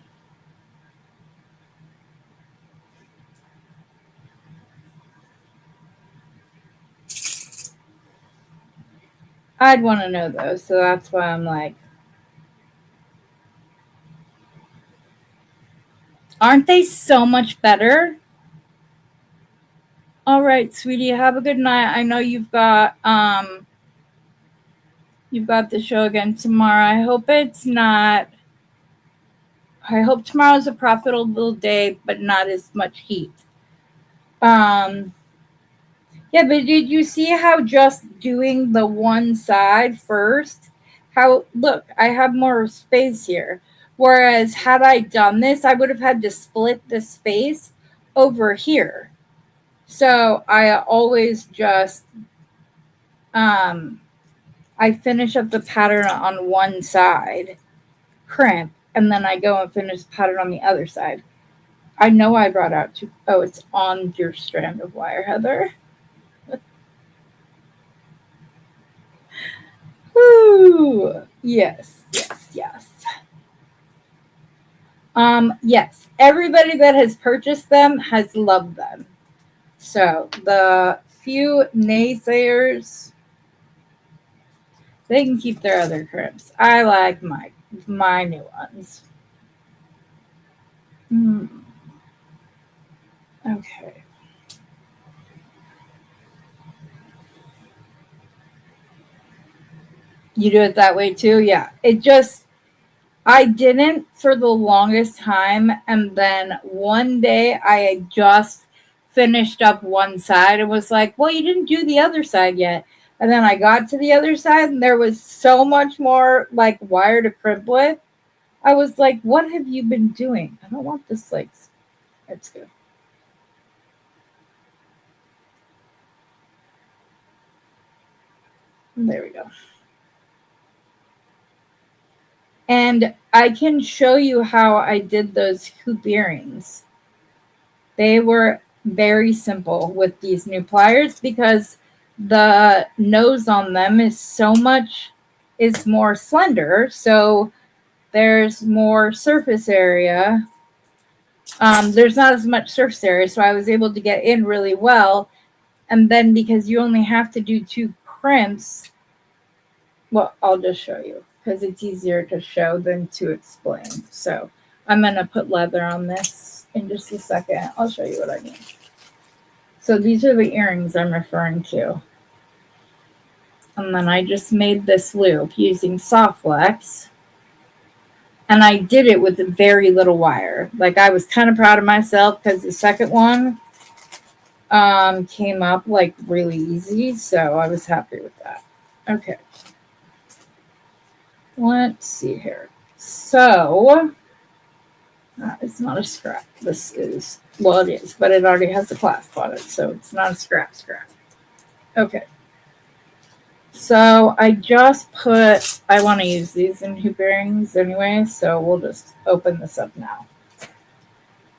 I'd want to know though. So that's why I'm like, aren't they so much better? All right, sweetie. Have a good night. I know you've got the show again tomorrow. I hope it's not. I hope tomorrow's a profitable day, but not as much heat. Yeah, but did you see how just doing the one side first? How, look, I have more space here. Whereas had I done this, I would have had to split the space over here. So I always just I finish up the pattern on one side, crimp, and then I go and finish the pattern on the other side. I know I brought out two. Oh, it's on your strand of wire, Heather. Woo! Yes, yes, yes. Yes, everybody that has purchased them has loved them. So the few naysayers, they can keep their other crimps. I like my new ones. Okay. You do it that way too? Yeah. I didn't for the longest time. And then one day I had just finished up one side and was like, well, you didn't do the other side yet. And then I got to the other side and there was so much more like wire to crimp with. I was like, what have you been doing? I don't want this like, it's good. There we go. And I can show you how I did those hoop earrings. They were very simple with these new pliers because the nose on them is more slender. So there's more surface area. There's not as much surface area. So I was able to get in really well. And then because you only have to do 2 crimps, well, I'll just show you because it's easier to show than to explain. So I'm going to put leather on this in just a second. I'll show you what I mean. So these are the earrings I'm referring to. And then I just made this loop using soft flex. And I did it with very little wire. Like, I was kind of proud of myself because the second one came up like really easy. So I was happy with that. Okay. Let's see here. So it's not a scrap. This is, well, it is, but it already has a clasp on it. So it's not a scrap. Okay. So I just put, I want to use these in hoop earrings anyway, so we'll just open this up now.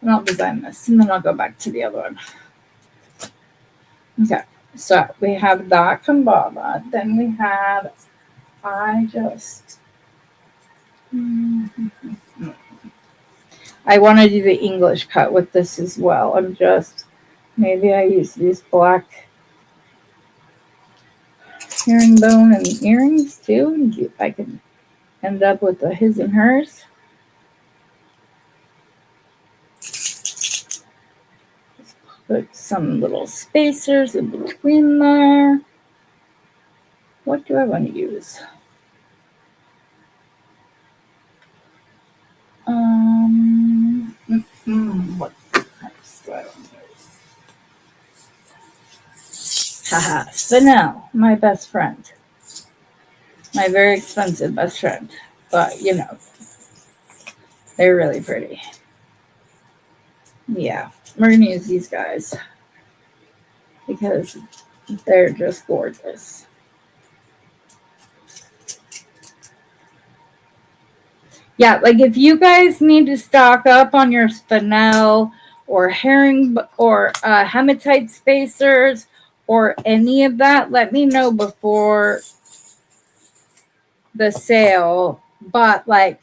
And I'll design this, and then I'll go back to the other one. Okay, so we have that Kambaba. Then we have, I want to do the English cut with this as well. Maybe I use these black herringbone and earrings too, and I can end up with the his and hers. Put some little spacers in between there. What do I want to use? What types do I want to use? Haha, Spinel, my best friend. My very expensive best friend. But, you know, they're really pretty. Yeah, we're going to use these guys because they're just gorgeous. Yeah, like if you guys need to stock up on your spinel or herring or hematite spacers or any of that, let me know before the sale. But like,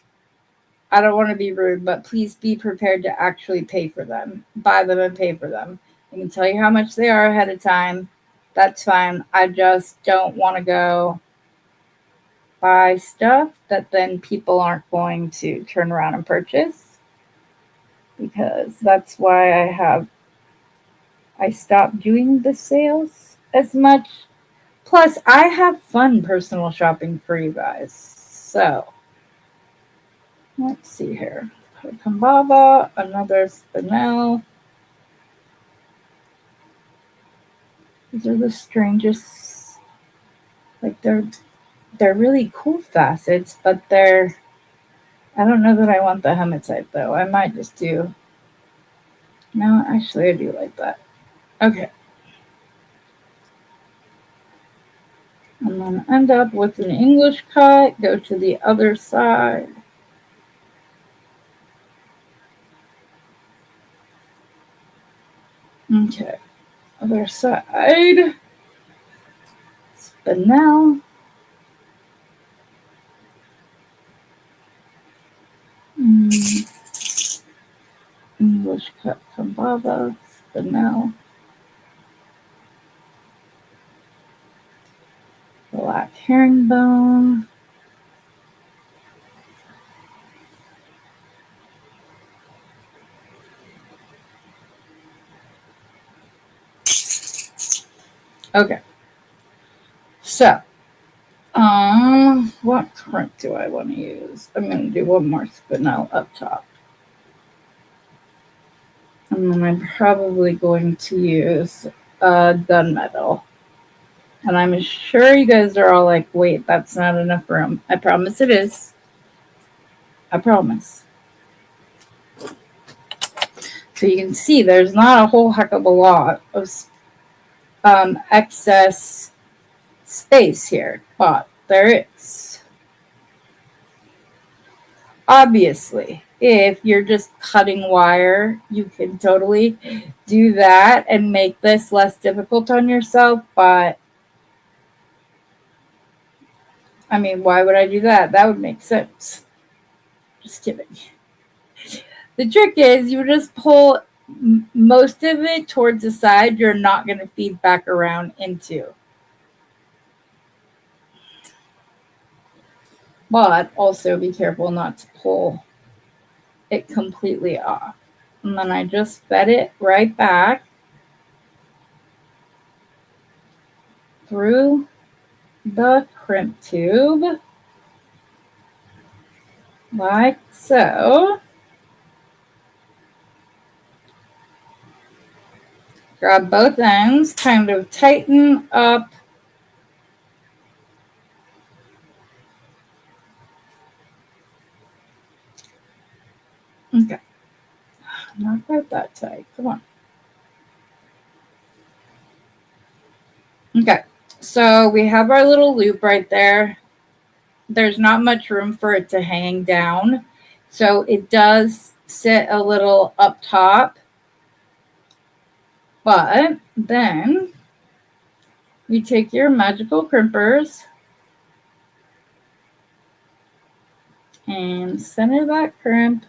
I don't want to be rude, but please be prepared to actually pay for them. Buy them and pay for them. I can tell you how much they are ahead of time. That's fine. I just don't want to go buy stuff that then people aren't going to turn around and purchase, because that's why I stopped doing the sales as much. Plus, I have fun personal shopping for you guys. So, let's see here. Kambaba, another spinel. These are the strangest. Like, they're really cool facets, but I don't know that I want the hematite though. I might just do. No, actually, I do like that. Okay. And then end up with an English cut. Go to the other side. Okay. Other side. Spinel. English cut Kambaba. Spinel. Black herringbone. Okay. So, what print do I want to use? I'm going to do one more spinel up top. And then I'm probably going to use gunmetal. And I'm sure you guys are all like, wait, that's not enough room. I promise it is. I promise. So you can see there's not a whole heck of a lot of excess space here, but there is. Obviously, if you're just cutting wire, you can totally do that and make this less difficult on yourself, but I mean, why would I do that? That would make sense. Just kidding. The trick is you just pull most of it towards the side you're not going to feed back around into. But also be careful not to pull it completely off. And then I just fed it right back. through the crimp tube, like so. Grab both ends, kind of tighten up. Okay. Not quite that tight. Come on. Okay. So we have our little loop right there. There's not much room for it to hang down. So it does sit a little up top. But then you take your magical crimpers and center that crimp.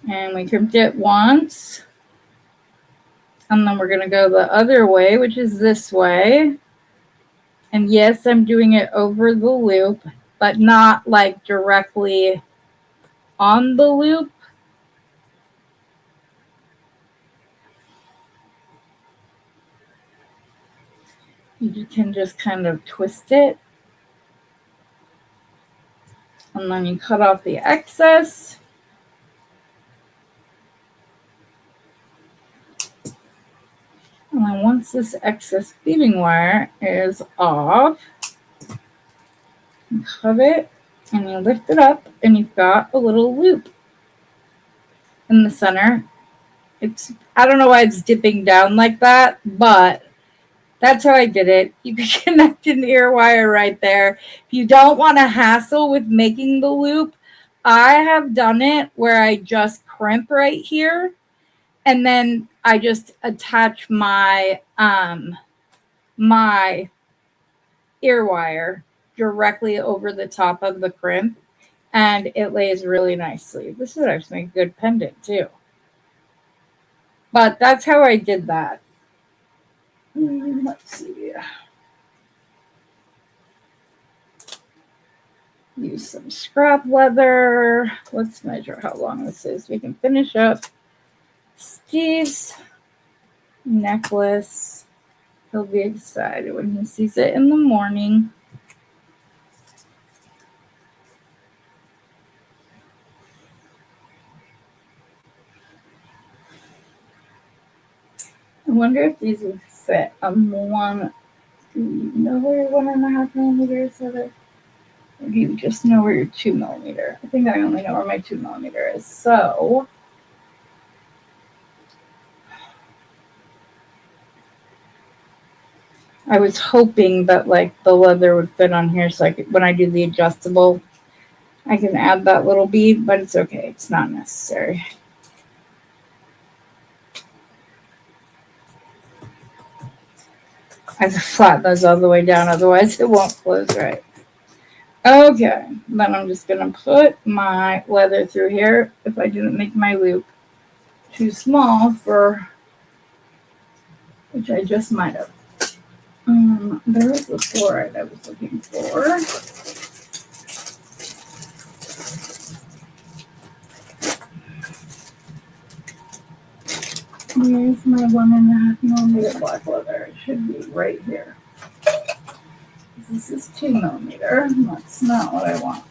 And we crimped it once. And then we're going to go the other way, which is this way. And yes, I'm doing it over the loop, but not like directly on the loop. You can just kind of twist it. And then you cut off the excess. And then once this excess beading wire is off, you cut it and you lift it up and you've got a little loop in the center. I don't know why it's dipping down like that, but that's how I did it. You can connect an ear wire right there. If you don't want to hassle with making the loop, I have done it where I just crimp right here and then I just attach my my ear wire directly over the top of the crimp and it lays really nicely. This would actually make a good pendant too. But that's how I did that. Let's see. Use some scrap leather. Let's measure how long this is. We can finish up Steve's necklace. He'll be excited when he sees it in the morning. I wonder if these would fit on one. Do you know where your 1.5 millimeters are? Or do you just know where your 2 millimeter? I think I only know where my 2 millimeter is. So I was hoping that like the leather would fit on here so when I do the adjustable, I can add that little bead, but it's okay. It's not necessary. I have to flatten those all the way down, otherwise it won't close right. Okay, then I'm just going to put my leather through here if I didn't make my loop too small which I just might have. There was the fluoride I was looking for. Here's my 1.5 millimeter black leather. It should be right here. This is 2 millimeter. That's not what I want.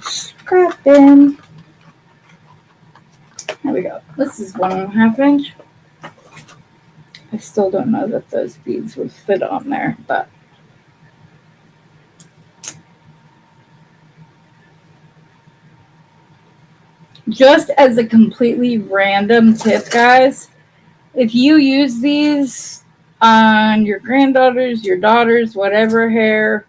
Scrapping. There we go. This is 1.5 inch. I still don't know that those beads would fit on there, but just as a completely random tip, guys, if you use these on your granddaughters, your daughters, whatever hair,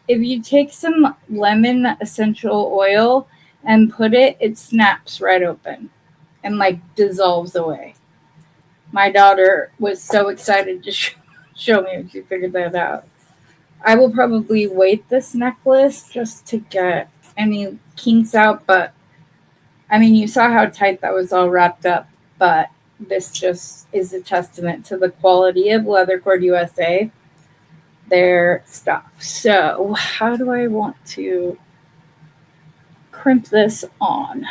if you take some lemon essential oil and put it snaps right open and like dissolves away. My daughter was so excited to show me if you figured that out. I will probably weight this necklace just to get any kinks out, but I mean, you saw how tight that was all wrapped up, but this just is a testament to the quality of Leather Cord USA, their stuff. So, how do I want to crimp this on?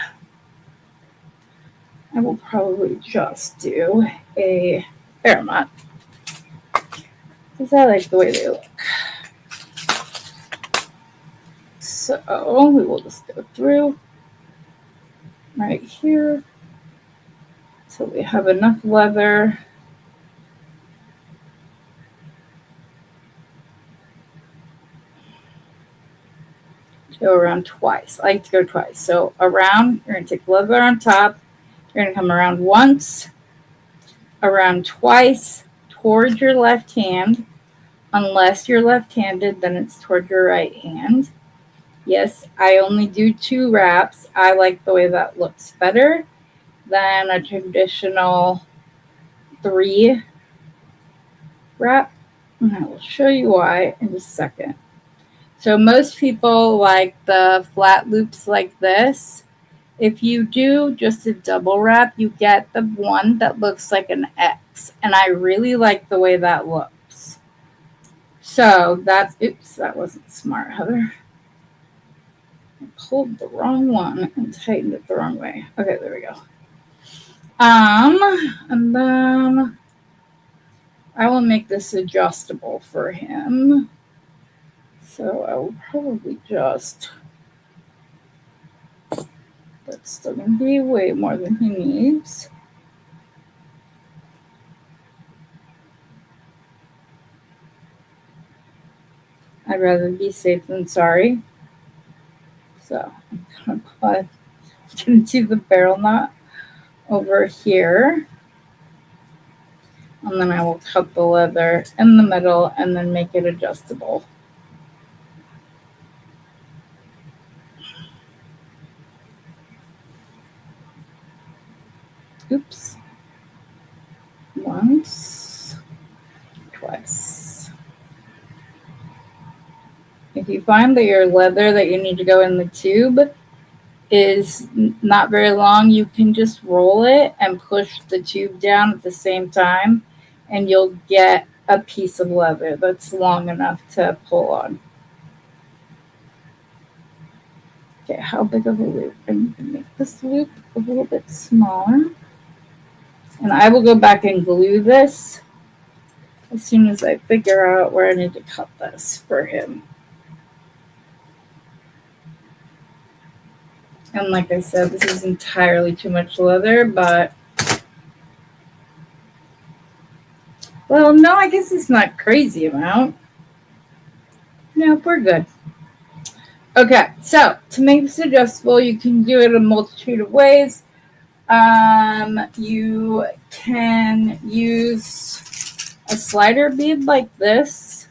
I will probably just do a barrel knot because I like the way they look. So, we will just go through right here till we have enough leather. Go around twice. I like to go twice. So around, you're going to take leather on top. You're going to come around once, around twice, towards your left hand. Unless you're left-handed, then it's toward your right hand. Yes, I only do 2 wraps. I like the way that looks better than a traditional 3 wrap. And I will show you why in just a second. So most people like the flat loops like this. If you do just a double wrap, you get the one that looks like an X. And I really like the way that looks. So that's, oops, that wasn't smart, Heather. I pulled the wrong one and tightened it the wrong way. Okay, there we go. And then I will make this adjustable for him. So I will probably just, that's still going to be way more than he needs. I'd rather be safe than sorry. So I'm going to do the barrel knot over here. And then I will cut the leather in the middle and then make it adjustable. Oops. Once, twice. If you find that your leather that you need to go in the tube is not very long, you can just roll it and push the tube down at the same time, and you'll get a piece of leather that's long enough to pull on. Okay, how big of a loop? I need to make this loop a little bit smaller. And I will go back and glue this as soon as I figure out where I need to cut this for him. And like I said, this is entirely too much leather, but well, no, I guess it's not crazy amount. No, we're good. Okay, so to make this adjustable, you can do it a multitude of ways. You can use a slider bead like this.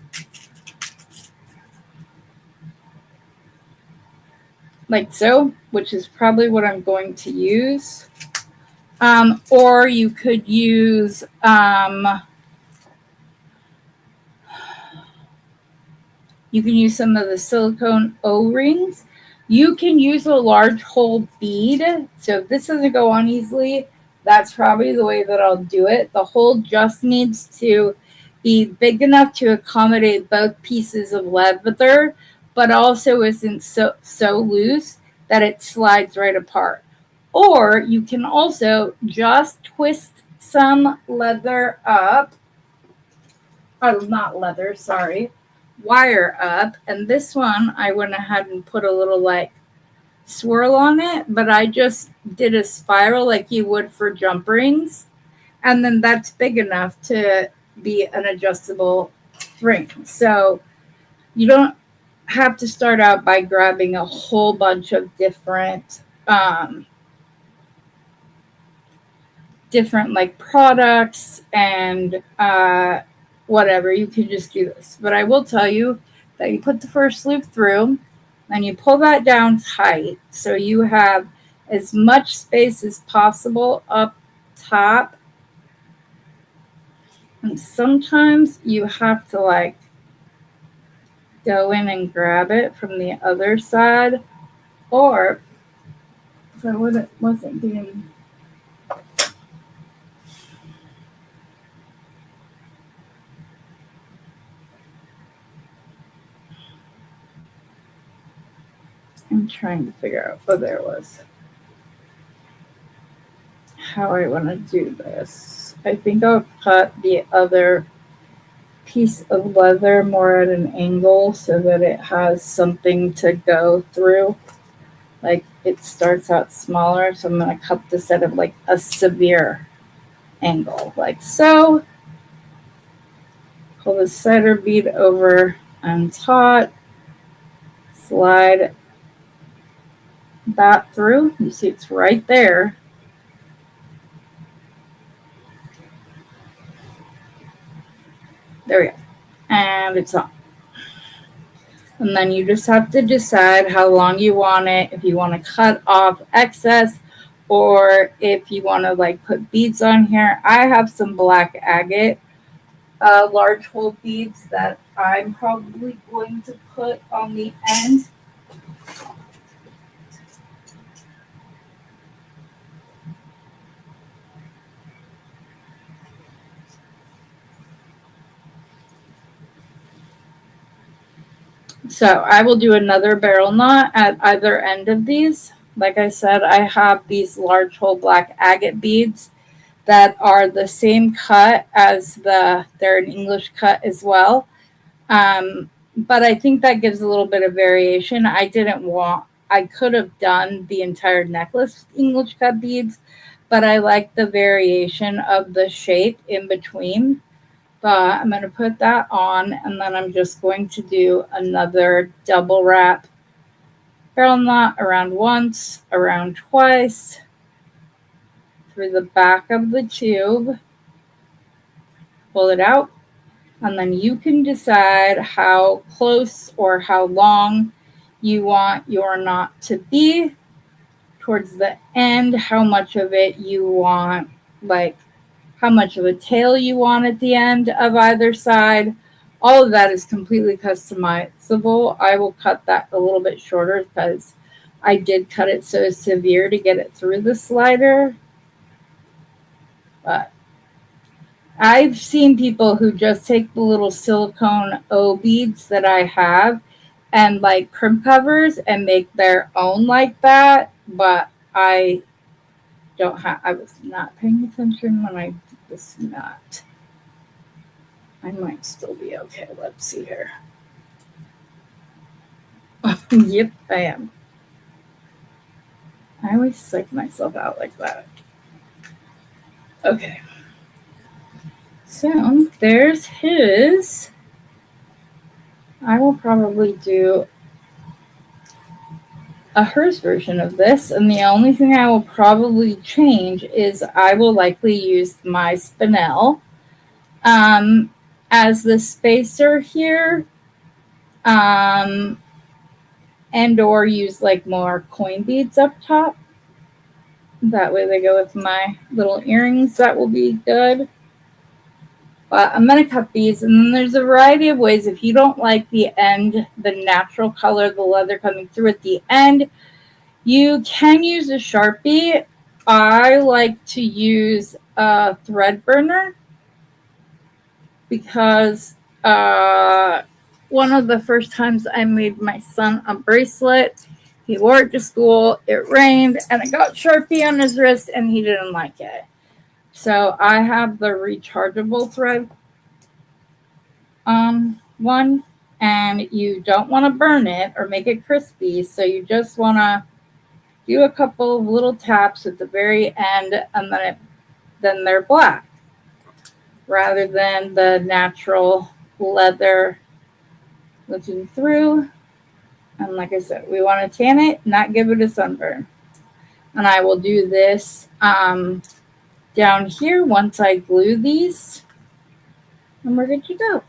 Like so, which is probably what I'm going to use. Or you could use you can use some of the silicone O-rings. You can use a large hole bead. So if this doesn't go on easily, that's probably the way that I'll do it. The hole just needs to be big enough to accommodate both pieces of leather, but also isn't so loose that it slides right apart. Or you can also just twist some leather up. Oh, not leather, sorry. Wire up. And this one, I went ahead and put a little like swirl on it, but I just did a spiral like you would for jump rings. And then that's big enough to be an adjustable ring. So you don't have to start out by grabbing a whole bunch of different like products and whatever. You can just do this. But I will tell you that you put the first loop through and you pull that down tight so you have as much space as possible up top. And sometimes you have to like go in and grab it from the other side, or if I wasn't being. I'm trying to figure out, oh, there it was. How I want to do this. I think I'll cut the other piece of leather more at an angle so that it has something to go through. Like it starts out smaller, so I'm going to cut this at like a severe angle, like so. Pull the cider bead over on top, slide that through. You see it's right there. There we go. And it's on. And then you just have to decide how long you want it, if you want to cut off excess or if you want to like put beads on here. I have some black agate large hole beads that I'm probably going to put on the end. So I will do another barrel knot at either end of these. Like I said, I have these large hole black agate beads that are the same cut as they're an English cut as well. But I think that gives a little bit of variation. I could have done the entire necklace with English cut beads, but I like the variation of the shape in between. But I'm going to put that on, and then I'm just going to do another double wrap barrel knot around once, around twice, through the back of the tube, pull it out, and then you can decide how close or how long you want your knot to be towards the end, how much of it you want, like how much of a tail you want at the end of either side. All of that is completely customizable. I will cut that a little bit shorter because I did cut it so severe to get it through the slider. But I've seen people who just take the little silicone O beads that I have and like crimp covers and make their own like that. But I was not paying attention when I did this knot. I might still be okay. Let's see here. Yep, I am. I always psych myself out like that. Okay. So there's his. I will probably do a hers version of this, and the only thing I will probably change is I will likely use my spinel as the spacer here, and or use like more coin beads up top. That way they go with my little earrings. That will be good. But I'm going to cut these, and then there's a variety of ways. If you don't like the end, the natural color, the leather coming through at the end, you can use a Sharpie. I like to use a thread burner because one of the first times I made my son a bracelet, he wore it to school, it rained, and it got Sharpie on his wrist, and he didn't like it. So I have the rechargeable thread one, and you don't want to burn it or make it crispy, so you just want to do a couple of little taps at the very end, and then they're black rather than the natural leather looking through. And like I said, we want to tan it, not give it a sunburn. And I will do this down here once I glue these, and we're good to go.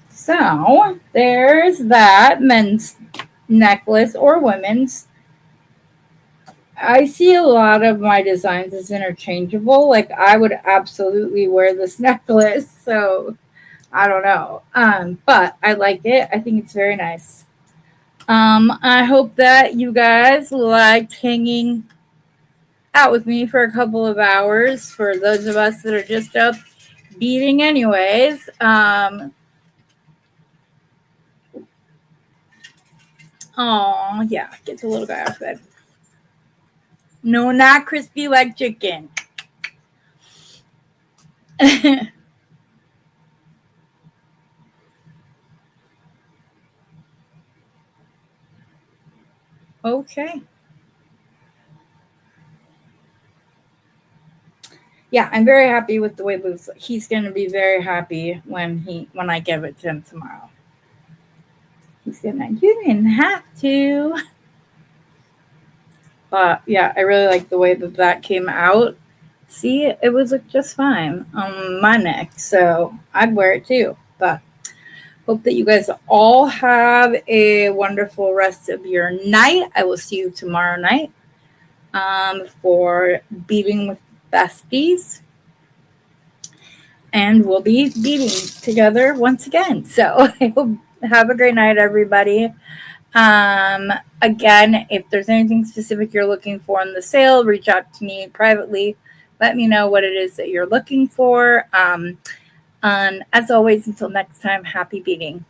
So there's that men's necklace or women's. I see a lot of my designs as interchangeable. Like I would absolutely wear this necklace. So I don't know. But I like it. I think it's very nice. I hope that you guys liked hanging out with me for a couple of hours. For those of us that are just up beading anyways. Oh yeah, get the little guy off bed. No, not crispy like chicken. Okay. Yeah, I'm very happy with the way Boo's. He's going to be very happy when I give it to him tomorrow. He's gonna. You didn't have to. But yeah, I really like the way that came out. See, it was just fine on my neck, so I'd wear it too. But hope that you guys all have a wonderful rest of your night. I will see you tomorrow night for Beading with Besties. And we'll be beading together once again. So I hope have a great night, everybody. Again, if there's anything specific you're looking for in the sale, reach out to me privately. Let me know what it is that you're looking for. And as always, until next time, happy beading.